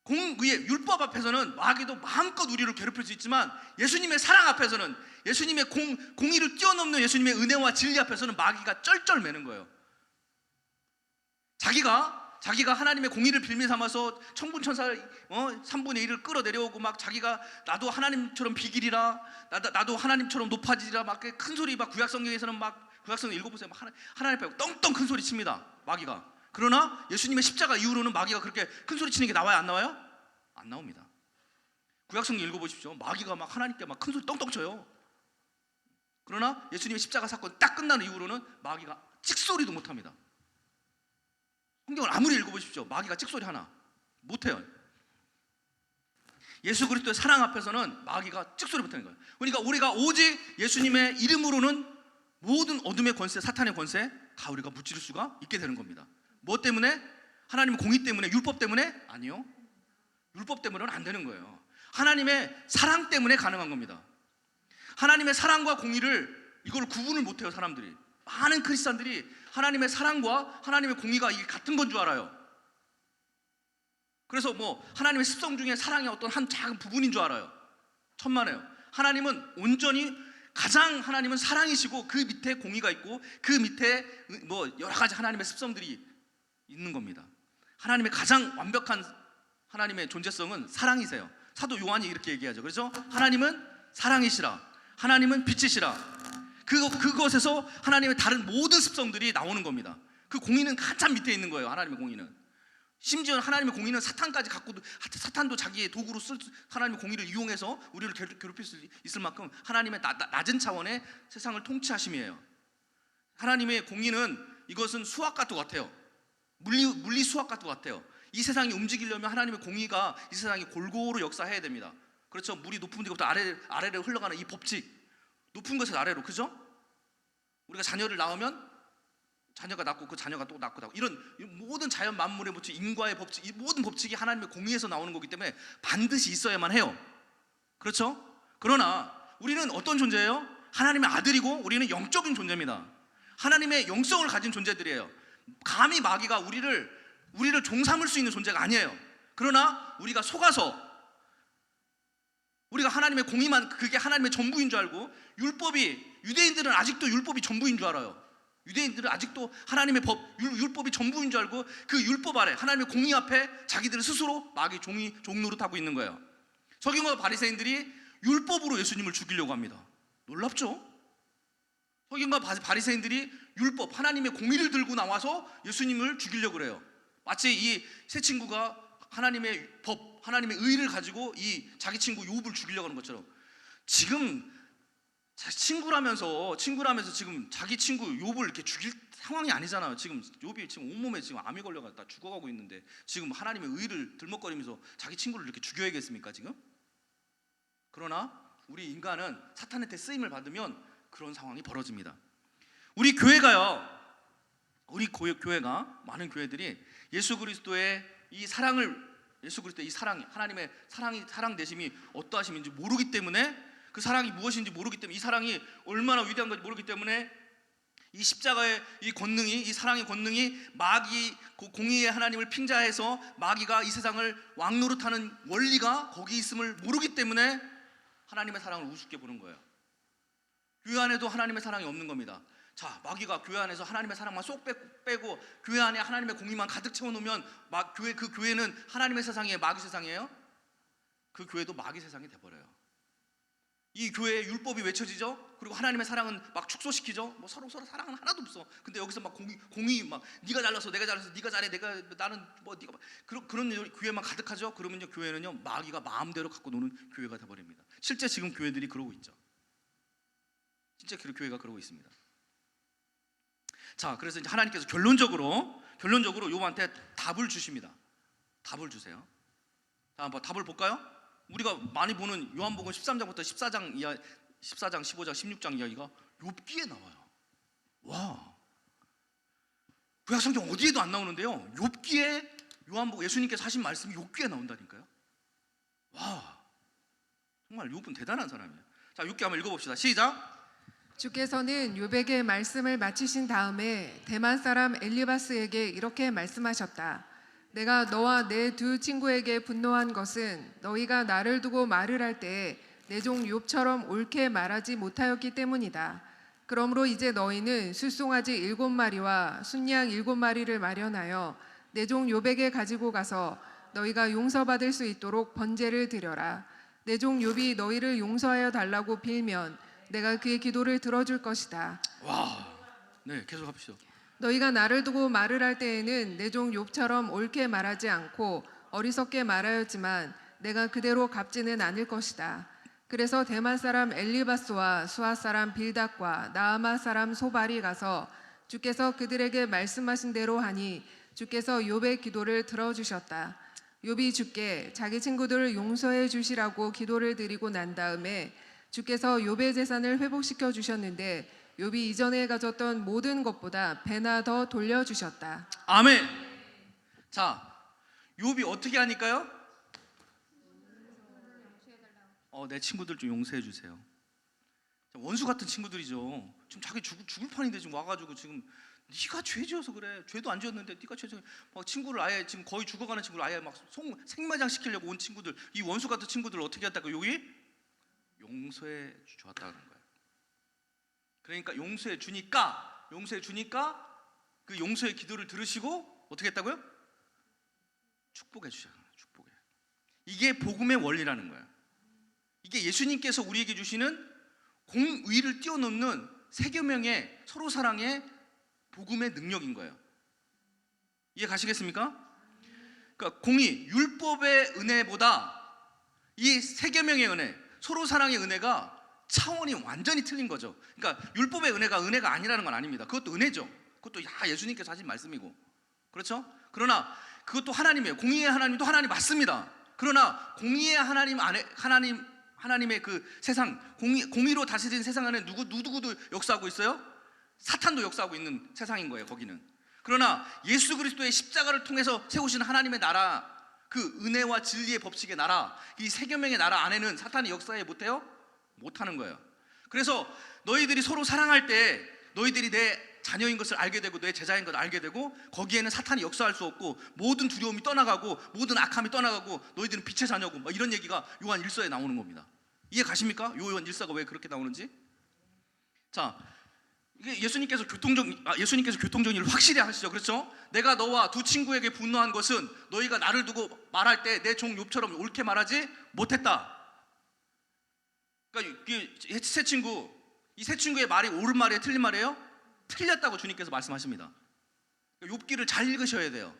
공의의 율법 앞에서는 마귀도 마음껏 우리를 괴롭힐 수 있지만, 예수님의 사랑 앞에서는, 예수님의 공의를 뛰어넘는 예수님의 은혜와 진리 앞에서는 마귀가 쩔쩔 매는 거예요. 자기가 하나님의 공의를 빌미 삼아서 천군천사 3분의 1을 끌어내려오고, 막 자기가 나도 하나님처럼 비기리라, 나도 하나님처럼 높아지리라, 막 큰 소리, 막 구약성경에서는 막 구약성 읽어보세요. 막 하나님 앞에 떵떵 큰 소리 칩니다, 마귀가. 그러나 예수님의 십자가 이후로는 마귀가 그렇게 큰 소리 치는 게 나와요? 안 나와요? 안 나옵니다. 구약성경 읽어보십시오. 마귀가 막 하나님께 막 큰 소리 떵떵 쳐요. 그러나 예수님의 십자가 사건 딱 끝난 이후로는 마귀가 찍소리도 못합니다. 성경을 아무리 읽어보십시오. 마귀가 찍소리 하나 못해요. 예수 그리스도의 사랑 앞에서는 마귀가 찍소리 못하는 거예요. 그러니까 우리가 오직 예수님의 이름으로는 모든 어둠의 권세, 사탄의 권세 다 우리가 무찌를 수가 있게 되는 겁니다. 뭐 때문에? 하나님의 공의 때문에? 율법 때문에? 아니요. 율법 때문에는 안 되는 거예요. 하나님의 사랑 때문에 가능한 겁니다. 하나님의 사랑과 공의를, 이걸 구분을 못해요, 사람들이. 많은 크리스찬들이 하나님의 사랑과 하나님의 공의가 이게 같은 건 줄 알아요. 그래서 뭐 하나님의 습성 중에 사랑의 어떤 한 작은 부분인 줄 알아요. 천만에요. 하나님은 온전히, 가장 하나님은 사랑이시고 그 밑에 공의가 있고 그 밑에 뭐 여러 가지 하나님의 습성들이 있는 겁니다. 하나님의 가장 완벽한 하나님의 존재성은 사랑이세요. 사도 요한이 이렇게 얘기하죠. 그래서 하나님은 사랑이시라, 하나님은 빛이시라. 그것에서 하나님의 다른 모든 습성들이 나오는 겁니다. 그 공의는 한참 밑에 있는 거예요. 하나님의 공의는. 심지어 하나님의 공의는 사탄까지 갖고도, 사탄도 자기의 도구로 하나님의 공의를 이용해서 우리를 괴롭힐 수 있을 만큼 하나님의 낮은 차원의 세상을 통치하심이에요. 하나님의 공의는, 이것은 수학 같은 것 같아요. 물리 수학 같은 것 같아요. 이 세상이 움직이려면 하나님의 공의가 이 세상에 골고루 역사해야 됩니다. 그렇죠? 물이 높은 데부터 아래로 흘러가는 이 법칙, 높은 것에서 아래로, 그죠? 우리가 자녀를 낳으면 자녀가 낳고 그 자녀가 또 낳고 이런 모든 자연 만물의 법칙, 인과의 법칙, 이 모든 법칙이 하나님의 공의에서 나오는 거기 때문에 반드시 있어야만 해요. 그렇죠? 그러나 우리는 어떤 존재예요? 하나님의 아들이고 우리는 영적인 존재입니다. 하나님의 영성을 가진 존재들이에요. 감히 마귀가 우리를 종삼을 수 있는 존재가 아니에요. 그러나 우리가 속아서 우리가 하나님의 공의만 그게 하나님의 전부인 줄 알고 유대인들은 아직도 율법이 전부인 줄 알아요. 유대인들은 아직도 하나님의 법, 율법이 전부인 줄 알고 그 율법 아래 하나님의 공의 앞에 자기들은 스스로 마귀 종노릇하고 있는 거예요. 서기관과 바리새인들이 율법으로 예수님을 죽이려고 합니다. 놀랍죠? 서기관과 바리새인들이 율법, 하나님의 공의를 들고 나와서 예수님을 죽이려고 그래요. 마치 이 세 친구가 하나님의 법, 하나님의 의를 가지고 이 자기 친구 욥을 죽이려고 하는 것처럼 지금 친구라면서 지금 자기 친구 욥을 이렇게 죽일 상황이 아니잖아요. 지금 욥이 지금 온몸에 지금 암이 걸려가지고 죽어가고 있는데 지금 하나님의 의를 들먹거리면서 자기 친구를 이렇게 죽여야겠습니까 지금? 그러나 우리 인간은 사탄한테 쓰임을 받으면 그런 상황이 벌어집니다. 우리 교회가 많은 교회들이 예수 그리스도의 이 하나님의 사랑 되심이 어떠하심인지 모르기 때문에 그 사랑이 무엇인지 모르기 때문에 이 사랑이 얼마나 위대한 건지 모르기 때문에 이 십자가의 이 권능이 이 사랑의 권능이 마귀 공의의 하나님을 핑자해서 마귀가 이 세상을 왕노릇하는 원리가 거기 있음을 모르기 때문에 하나님의 사랑을 우습게 보는 거예요. 교회 안에도 하나님의 사랑이 없는 겁니다. 자, 마귀가 교회 안에서 하나님의 사랑만 쏙 빼고 교회 안에 하나님의 공의만 가득 채워놓으면 그 교회는 하나님의 세상이에요? 마귀 세상이에요? 그 교회도 마귀 세상이 돼버려요. 이 교회에 율법이 외쳐지죠. 그리고 하나님의 사랑은 막 축소시키죠. 뭐 서로 사랑은 하나도 없어. 근데 여기서 막 공의 막 네가 잘났어, 내가 잘났어, 네가 잘해, 나는 뭐 네가 그런 교회만 가득하죠. 그러면요 교회는요 마귀가 마음대로 갖고 노는 교회가 돼버립니다. 실제 지금 교회들이 그러고 있죠. 진짜 교회가 그러고 있습니다. 자, 그래서 이제 하나님께서 결론적으로 욥한테 답을 주십니다. 답을 주세요. 자, 한번 답을 볼까요? 우리가 많이 보는 요한복음 13장부터 14장, 15장, 16장 이야기가 욥기에 나와요. 와, 구약 성경 어디에도 안 나오는데요. 욥기에 예수님께서 하신 말씀이 욥기에 나온다니까요. 와, 정말 욥은 대단한 사람이에요. 자, 욥기 한번 읽어봅시다. 시작. 주께서는 욥에게 말씀을 마치신 다음에 대만 사람 엘리바스에게 이렇게 말씀하셨다. 내가 너와 내 두 친구에게 분노한 것은 너희가 나를 두고 말을 할 때에 내 종 욥처럼 옳게 말하지 못하였기 때문이다. 그러므로 이제 너희는 숫송아지 7마리와 순양 7마리를 마련하여 내 종 욥에게 가지고 가서 너희가 용서받을 수 있도록 번제를 드려라. 내 종 욥이 너희를 용서하여 달라고 빌면 내가 그의 기도를 들어줄 것이다. 와, 네, 계속 합시다. 너희가 나를 두고 말을 할 때에는 내 종 욥처럼 옳게 말하지 않고 어리석게 말하였지만 내가 그대로 갚지는 않을 것이다. 그래서 대만 사람 엘리바스와 수아 사람 빌닷과 나아마 사람 소발이 가서 주께서 그들에게 말씀하신 대로 하니 주께서 욥의 기도를 들어주셨다. 욥이 주께 자기 친구들을 용서해 주시라고 기도를 드리고 난 다음에 주께서 욥의 재산을 회복시켜 주셨는데 욥이 이전에 가졌던 모든 것보다 배나 더 돌려주셨다. 아멘. 자, 욥이 어떻게 하니까요? 내 친구들 좀 용서해 주세요. 원수 같은 친구들이죠. 지금 자기 죽을 판인데 지금 와가지고 지금 네가 죄 지어서 그래. 죄도 안 지었는데 네가 죄 지어서 막 친구를 아예 지금 거의 죽어가는 친구를 아예 막 생매장 시키려고 온 친구들, 이 원수 같은 친구들을 어떻게 했다고 욥이 용서해 주었다는 거예요. 그러니까 용서해 주니까 그 용서의 기도를 들으시고 어떻게 했다고요? 축복해 주셨어요. 축복해. 이게 복음의 원리라는 거예요. 이게 예수님께서 우리에게 주시는 공의를 뛰어넘는 세계명의 서로 사랑의 복음의 능력인 거예요. 이해 가시겠습니까? 그러니까 공의, 율법의 은혜보다 이 세계명의 은혜, 서로 사랑의 은혜가 차원이 완전히 틀린 거죠. 그러니까 율법의 은혜가 아니라는 건 아닙니다. 그것도 은혜죠. 그것도 예수님께서 하신 말씀이고, 그렇죠? 그러나 그것도 하나님이에요. 공의의 하나님도 하나님 맞습니다. 그러나 공의의 하나님 안에 하나님의 그 세상 공의로 다스린 세상 안에 누구도 역사하고 있어요? 사탄도 역사하고 있는 세상인 거예요, 거기는. 그러나 예수 그리스도의 십자가를 통해서 세우신 하나님의 나라, 그 은혜와 진리의 법칙의 나라, 이 세계명의 나라 안에는 사탄이 역사해 못해요? 못하는 거예요. 그래서 너희들이 서로 사랑할 때 너희들이 내 자녀인 것을 알게 되고 내 제자인 것을 알게 되고 거기에는 사탄이 역사할 수 없고 모든 두려움이 떠나가고 모든 악함이 떠나가고 너희들은 빛의 자녀고, 막 이런 얘기가 요한 1서에 나오는 겁니다. 이해 가십니까? 요한 1서가 왜 그렇게 나오는지? 자, 이게 예수님께서 교통정리를 확실히 하시죠. 그렇죠? 내가 너와 두 친구에게 분노한 것은 너희가 나를 두고 말할 때 내 종 욥처럼 옳게 말하지 못했다. 그러니까 이 세 친구의 말이 옳은 말이에요, 틀린 말이에요? 틀렸다고 주님께서 말씀하십니다. 욥기를 잘 읽으셔야 돼요.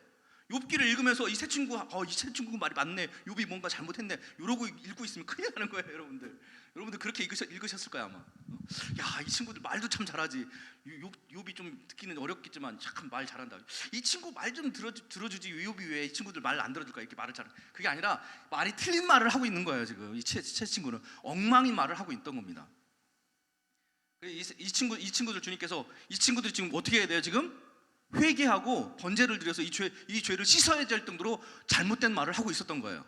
욥기를 읽으면서 이 세 친구 말이 맞네, 욥이 뭔가 잘못했네, 이러고 읽고 있으면 큰일 나는 거예요. 여러분들 그렇게 읽으셨을 거예요 아마. 야, 이 친구들 말도 참 잘하지. 욥이 좀 듣기는 어렵겠지만 참 말 잘한다. 이 친구 말 좀 들어주지, 욥이 왜 이 친구들 말 안 들어줄까, 이렇게 말을 잘. 그게 아니라 말이 틀린 말을 하고 있는 거예요. 지금 이 친구는 엉망인 말을 하고 있던 겁니다. 이 친구들 주님께서 이 친구들이 지금 어떻게 해야 돼요? 지금 회개하고 번제를 드려서 이 죄를 씻어야 될 정도로 잘못된 말을 하고 있었던 거예요.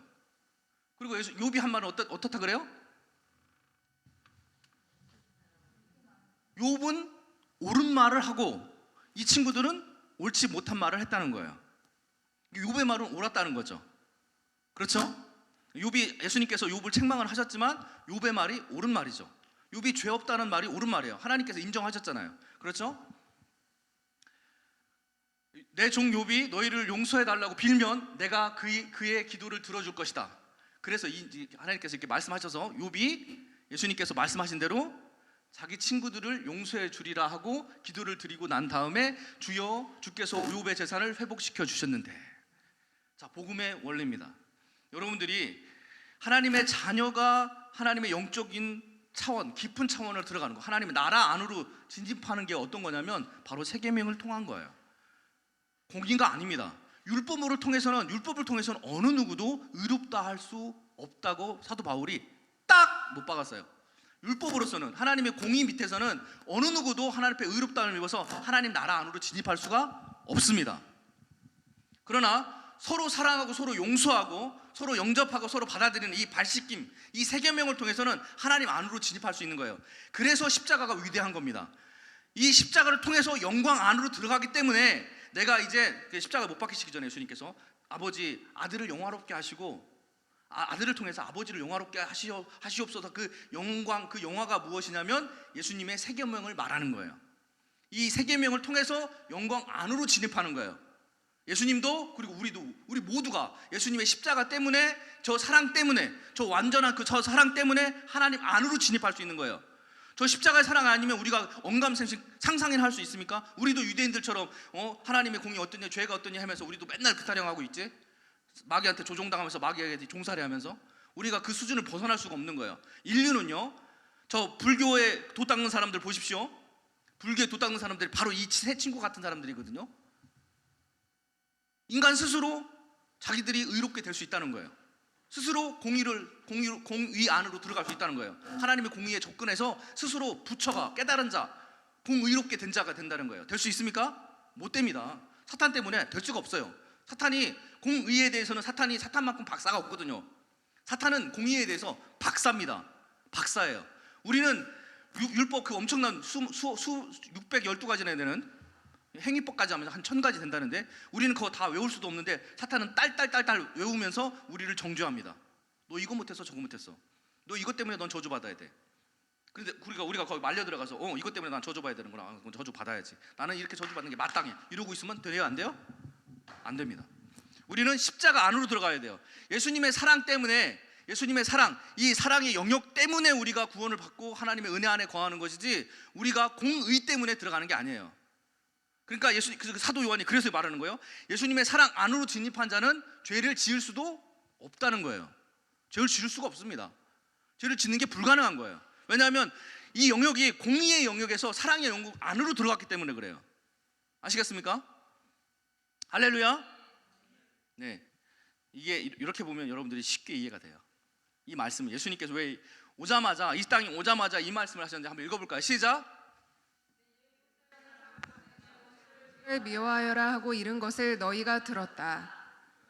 그리고 욥이 한 말은 어떻다 그래요? 욥은 옳은 말을 하고 이 친구들은 옳지 못한 말을 했다는 거예요. 욥의 말은 옳았다는 거죠. 그렇죠? 예수님께서 욥을 책망을 하셨지만 욥의 말이 옳은 말이죠. 욥이 죄 없다는 말이 옳은 말이에요. 하나님께서 인정하셨잖아요. 그렇죠? 내 종 욥이 너희를 용서해 달라고 빌면 내가 그의 기도를 들어줄 것이다. 그래서 하나님께서 이렇게 말씀하셔서 욥이 예수님께서 말씀하신 대로 자기 친구들을 용서해 주리라 하고 기도를 드리고 난 다음에 주께서 욥의 재산을 회복시켜 주셨는데, 자, 복음의 원리입니다. 여러분들이 하나님의 자녀가 하나님의 영적인 차원, 깊은 차원을 들어가는 거, 하나님의 나라 안으로 진입하는 게 어떤 거냐면 바로 세계명을 통한 거예요. 공의가 아닙니다. 율법을 통해서는 어느 누구도 의롭다 할 수 없다고 사도 바울이 딱 못 박았어요. 율법으로서는, 하나님의 공의 밑에서는 어느 누구도 하나님 앞에 의롭다함을 입어서 하나님 나라 안으로 진입할 수가 없습니다. 그러나 서로 사랑하고 서로 용서하고 서로 영접하고 서로 받아들이는 이 발씻김, 이 세계명을 통해서는 하나님 안으로 진입할 수 있는 거예요. 그래서 십자가가 위대한 겁니다. 이 십자가를 통해서 영광 안으로 들어가기 때문에 내가 이제 십자가 못 박히시기 전에 예수님께서 아버지, 아들을 영화롭게 하시고 아들을 통해서 아버지를 영화롭게 하시옵소서, 그 영광, 그 영화가 무엇이냐면 예수님의 세계명을 말하는 거예요. 이 세계명을 통해서 영광 안으로 진입하는 거예요. 예수님도, 그리고 우리 모두가 예수님의 십자가 때문에, 저 사랑 때문에, 저 완전한 저 사랑 때문에 하나님 안으로 진입할 수 있는 거예요. 저 십자가의 사랑 아니면 우리가 언감생식 상상이나 할 수 있습니까? 우리도 유대인들처럼 하나님의 공이 어떠냐, 죄가 어떠냐 하면서 우리도 맨날 그 타령하고 있지. 마귀한테 조종당하면서 마귀에게 종살이 하면서 우리가 그 수준을 벗어날 수가 없는 거예요. 인류는요, 저 불교에 도 닦는 사람들 보십시오. 불교에 도 닦는 사람들이 바로 이 세 친구 같은 사람들이거든요. 인간 스스로 자기들이 의롭게 될 수 있다는 거예요. 스스로 공의 안으로 들어갈 수 있다는 거예요. 하나님의 공의에 접근해서 스스로 부처가, 깨달은 자, 공의롭게 된 자가 된다는 거예요. 될 수 있습니까? 못 됩니다. 사탄 때문에 될 수가 없어요. 사탄이 공의에 대해서는 사탄만큼 박사가 없거든요. 사탄은 공의에 대해서 박사입니다. 박사예요. 우리는 율법 그 엄청난 612가지나 되는 행위법까지 하면서 한 1000가지 된다는데 우리는 그거 다 외울 수도 없는데 사탄은 딸 외우면서 우리를 정죄합니다. 너 이거 못했어, 저거 못했어. 너 이것 때문에 넌 저주받아야 돼. 그런데 우리가 거기 말려 들어가서 이것 때문에 난 저주받아야 되는구나. 그건 저주 받아야지. 나는 이렇게 저주받는 게 마땅해. 이러고 있으면 돼요, 안 돼요? 안 됩니다. 우리는 십자가 안으로 들어가야 돼요. 예수님의 사랑 때문에, 예수님의 사랑, 이 사랑의 영역 때문에 우리가 구원을 받고 하나님의 은혜 안에 거하는 것이지 우리가 공의 때문에 들어가는 게 아니에요. 그러니까 사도 요한이 그래서 말하는 거예요. 예수님의 사랑 안으로 진입한 자는 죄를 지을 수도 없다는 거예요. 죄를 지을 수가 없습니다. 죄를 짓는 게 불가능한 거예요. 왜냐하면 이 영역이 공의의 영역에서 사랑의 영역 안으로 들어갔기 때문에 그래요. 아시겠습니까? 할렐루야. 네, 이게 이렇게 보면 여러분들이 쉽게 이해가 돼요. 이 말씀을 예수님께서 왜 이 땅에 오자마자 이 말씀을 하셨는지 한번 읽어볼까요? 시작. 미워하여라 하고 이른 것을 너희가 들었다.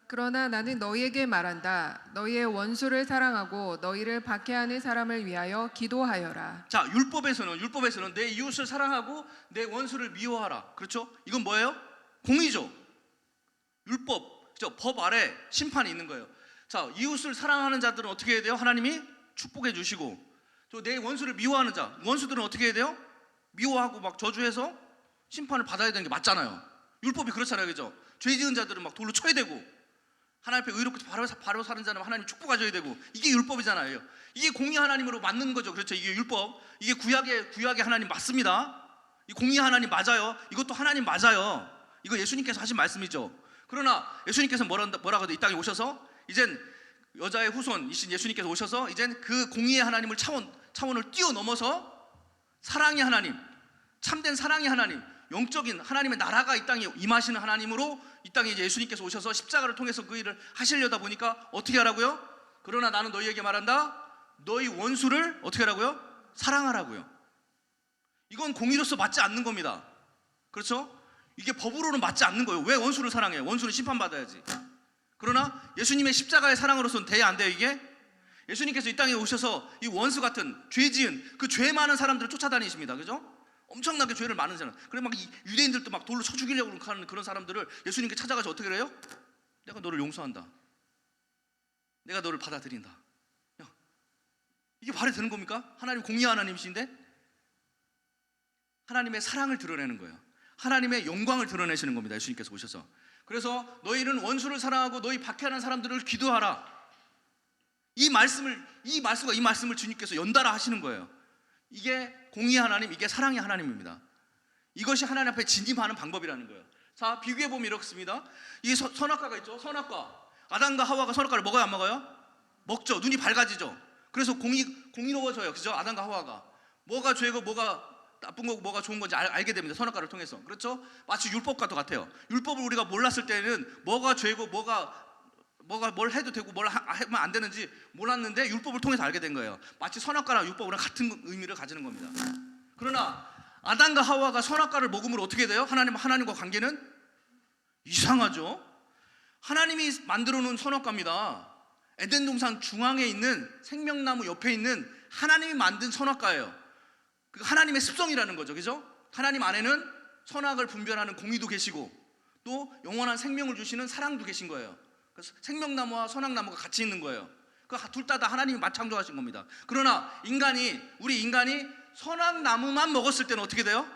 그러나 나는 너희에게 말한다. 너희의 원수를 사랑하고 너희를 박해하는 사람을 위하여 기도하여라. 자, 율법에서는 내 이웃을 사랑하고 내 원수를 미워하라. 그렇죠? 이건 뭐예요? 공의죠. 율법, 그죠? 법 아래 심판이 있는 거예요. 자, 이웃을 사랑하는 자들은 어떻게 해야 돼요? 하나님이 축복해 주시고, 또 내 원수를 미워하는 자, 원수들은 어떻게 해야 돼요? 미워하고 막 저주해서 심판을 받아야 되는 게 맞잖아요. 율법이 그렇잖아요, 그죠? 죄 지은 자들은 막 돌로 쳐야 되고, 하나님 앞에 의롭게 바로 사는 자는 하나님 축복하셔야 되고, 이게 율법이잖아요. 이게 공의 하나님으로 맞는 거죠. 그렇죠? 이게 율법, 이게 구약의 하나님 맞습니다. 이 공의 하나님 맞아요. 이것도 하나님 맞아요. 이거 예수님께서 하신 말씀이죠. 그러나 예수님께서 뭐라고 해도 이 땅에 오셔서 이젠 여자의 후손이신 예수님께서 오셔서 이젠 그 공의의 하나님을 차원을 뛰어넘어서 사랑의 하나님, 참된 사랑의 하나님, 영적인 하나님의 나라가 이 땅에 임하시는 하나님으로 이 땅에 이제 예수님께서 오셔서 십자가를 통해서 그 일을 하시려다 보니까 어떻게 하라고요? 그러나 나는 너희에게 말한다. 너희 원수를 어떻게 하라고요? 사랑하라고요. 이건 공의로서 맞지 않는 겁니다. 그렇죠? 이게 법으로는 맞지 않는 거예요. 왜 원수를 사랑해요? 원수는 심판받아야지. 그러나 예수님의 십자가의 사랑으로서는 돼야 안 돼요, 이게? 예수님께서 이 땅에 오셔서 이 원수 같은 죄 지은 그 죄 많은 사람들을 쫓아다니십니다. 그죠? 엄청나게 죄를 많은 사람. 그래 막 유대인들도 막 돌로 쳐 죽이려고 하는 그런 사람들을 예수님께 찾아가서 어떻게 해요? 내가 너를 용서한다. 내가 너를 받아들인다. 야, 이게 말이 되는 겁니까? 하나님 공의 하나님이신데 하나님의 사랑을 드러내는 거예요. 하나님의 영광을 드러내시는 겁니다. 예수님께서 오셔서. 그래서 너희는 원수를 사랑하고 너희 박해하는 사람들을 기도하라. 이 말씀을 주님께서 연달아 하시는 거예요. 이게 공의 하나님, 이게 사랑의 하나님입니다. 이것이 하나님 앞에 진입하는 방법이라는 거예요. 자, 비교해 보면 이렇습니다. 이 선악과가 있죠. 선악과. 아담과 하와가 선악과를 먹어요, 안 먹어요? 먹죠. 눈이 밝아지죠. 그래서 공의로워져요. 그죠? 아담과 하와가 뭐가 죄고 뭐가 나쁜 거고 뭐가 좋은 건지 알게 됩니다. 선악과를 통해서. 그렇죠? 마치 율법과 똑같아요. 율법을 우리가 몰랐을 때는 뭐가 죄고 뭐가 뭘 해도 되고 뭘 하면 안 되는지 몰랐는데 율법을 통해서 알게 된 거예요. 마치 선악과랑 율법이랑 같은 의미를 가지는 겁니다. 그러나 아담과 하와가 선악과를 먹음으로 어떻게 돼요? 하나님과 관계는 이상하죠. 하나님이 만들어 놓은 선악과입니다. 에덴 동산 중앙에 있는 생명나무 옆에 있는 하나님이 만든 선악과예요. 그 하나님의 습성이라는 거죠. 그죠? 하나님 안에는 선악을 분별하는 공의도 계시고 또 영원한 생명을 주시는 사랑도 계신 거예요. 그래서 생명나무와 선악나무가 같이 있는 거예요. 그 둘 다 하나님이 맞창조하신 겁니다. 그러나 우리 인간이 선악나무만 먹었을 때는 어떻게 돼요?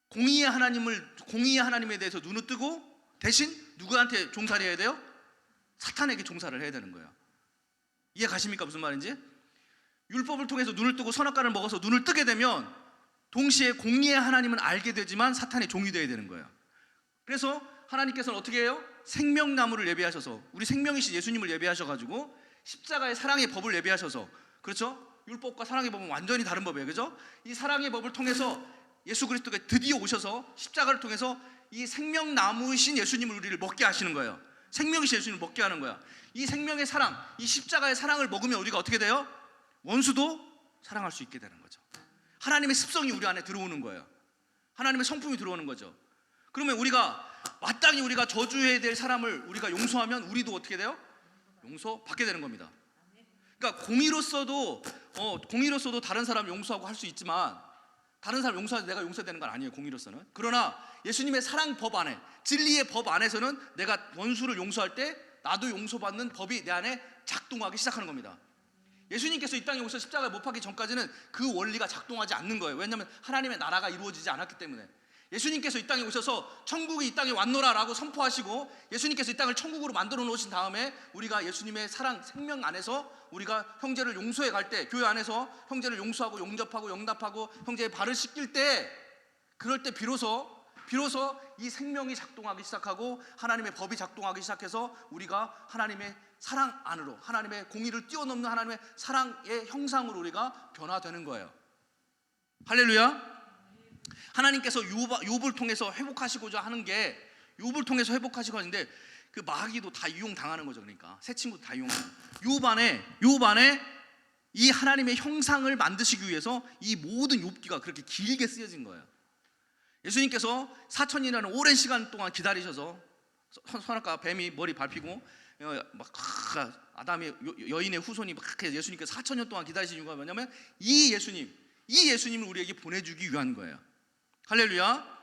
공의의 하나님에 대해서 눈을 뜨고 대신 누구한테 종살이 해야 돼요? 사탄에게 종살을 해야 되는 거예요. 이해 가십니까? 무슨 말인지? 율법을 통해서 눈을 뜨고 선악과를 먹어서 눈을 뜨게 되면 동시에 공의의 하나님은 알게 되지만 사탄의 종이 되어야 되는 거예요. 그래서 하나님께서는 어떻게 해요? 생명나무를 예비하셔서 우리 생명이신 예수님을 예비하셔가지고 십자가의 사랑의 법을 예비하셔서, 그렇죠? 율법과 사랑의 법은 완전히 다른 법이에요. 그죠? 이 사랑의 법을 통해서 예수 그리스도가 드디어 오셔서 십자가를 통해서 이 생명나무이신 예수님을 우리를 먹게 하시는 거예요. 생명이신 예수님을 먹게 하는 거야. 이 생명의 사랑, 이 십자가의 사랑을 먹으면 우리가 어떻게 돼요? 원수도 사랑할 수 있게 되는 거죠. 하나님의 습성이 우리 안에 들어오는 거예요. 하나님의 성품이 들어오는 거죠. 그러면 마땅히 우리가 저주해야 될 사람을 우리가 용서하면 우리도 어떻게 돼요? 용서받게 되는 겁니다. 그러니까 공의로서도 다른 사람 용서하고 할 수 있지만 다른 사람 용서하지 내가 용서되는 건 아니에요. 공의로서는. 그러나 예수님의 사랑 법 안에, 진리의 법 안에서는 내가 원수를 용서할 때 나도 용서받는 법이 내 안에 작동하기 시작하는 겁니다. 예수님께서 이 땅에 오셔서 십자가에 못 박기 전까지는 그 원리가 작동하지 않는 거예요. 왜냐하면 하나님의 나라가 이루어지지 않았기 때문에. 예수님께서 이 땅에 오셔서 천국이 이 땅에 왔노라라고 선포하시고 예수님께서 이 땅을 천국으로 만들어 놓으신 다음에 우리가 예수님의 사랑, 생명 안에서 우리가 형제를 용서해 갈 때, 교회 안에서 형제를 용서하고 용접하고 용납하고 형제의 발을 씻길 때, 그럴 때 비로소 이 생명이 작동하기 시작하고 하나님의 법이 작동하기 시작해서 우리가 하나님의 사랑 안으로, 하나님의 공의를 뛰어넘는 하나님의 사랑의 형상으로 우리가 변화되는 거예요. 할렐루야. 하나님께서 욥을 통해서 회복하시고자 하는 게, 욥을 통해서 회복하시고 하는데 그 마귀도 다 이용당하는 거죠. 그러니까 새 친구도 다 이용하는. 욥 안에 이 하나님의 형상을 만드시기 위해서 이 모든 욥기가 그렇게 길게 쓰여진 거예요. 예수님께서 4천이라는 오랜 시간 동안 기다리셔서 선악과 뱀이 머리 밟히고 막 아담의 여인의 후손이 막 예수님께서 4천년 동안 기다리신 이유가 뭐냐면 이 예수님을 우리에게 보내주기 위한 거예요. 할렐루야.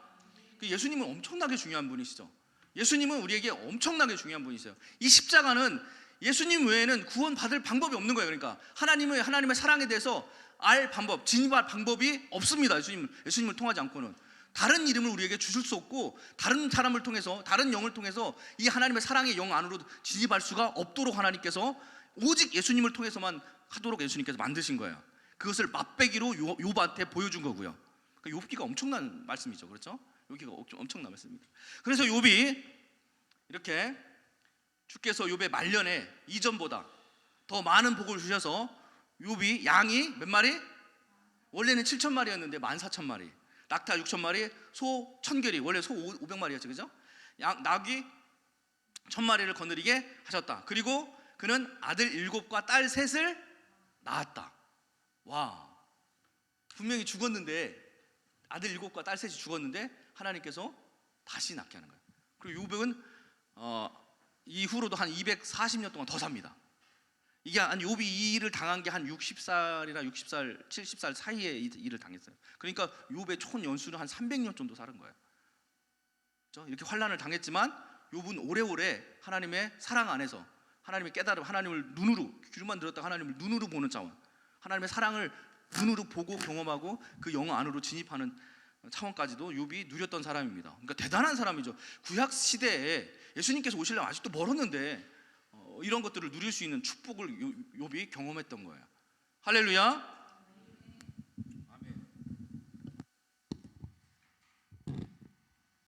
예수님은 엄청나게 중요한 분이시죠. 예수님은 우리에게 엄청나게 중요한 분이세요. 이 십자가는 예수님 외에는 구원받을 방법이 없는 거예요. 그러니까 하나님의 사랑에 대해서 알 방법, 진입할 방법이 없습니다. 예수님을 통하지 않고는 다른 이름을 우리에게 주실 수 없고 다른 사람을 통해서, 다른 영을 통해서 이 하나님의 사랑의 영 안으로 진입할 수가 없도록 하나님께서 오직 예수님을 통해서만 하도록 예수님께서 만드신 거예요. 그것을 맛배기로 욥한테 보여준 거고요. 욥기가 엄청난 말씀이죠. 그렇죠? 욥기가 엄청난 말씀입니다. 그래서 욥이 이렇게 주께서 욥의 말년에 이전보다 더 많은 복을 주셔서 욥이 양이 몇 마리? 원래는 7,000마리였는데 14,000마리, 낙타 6,000마리, 소 1,000결이, 원래 소 500마리였죠. 그죠? 낙이 1,000마리를 거느리게 하셨다. 그리고 그는 아들 7과 딸 3을 낳았다. 와, 분명히 죽었는데, 아들 7과 딸 3이 죽었는데 하나님께서 다시 낳게 하는 거예요. 그리고 욥은 이후로도 한 240년 동안 더 삽니다. 이게 한 욥이 이 일을 당한 게 한 60살이나 60살, 70살 사이에 이 일을 당했어요. 그러니까 욥의 총 연수는 한 300년 정도 사는 거예요. 그렇죠? 이렇게 환난을 당했지만 욥은 오래오래 하나님의 사랑 안에서, 하나님의 깨달음, 하나님을 눈으로, 귀로만 들었다가 하나님을 눈으로 보는 차원, 하나님의 사랑을 눈으로 보고 경험하고 그 영 안으로 진입하는 차원까지도 욥이 누렸던 사람입니다. 그러니까 대단한 사람이죠. 구약 시대에 예수님께서 오시려면 아직도 멀었는데 이런 것들을 누릴 수 있는 축복을 욥이 경험했던 거예요. 할렐루야.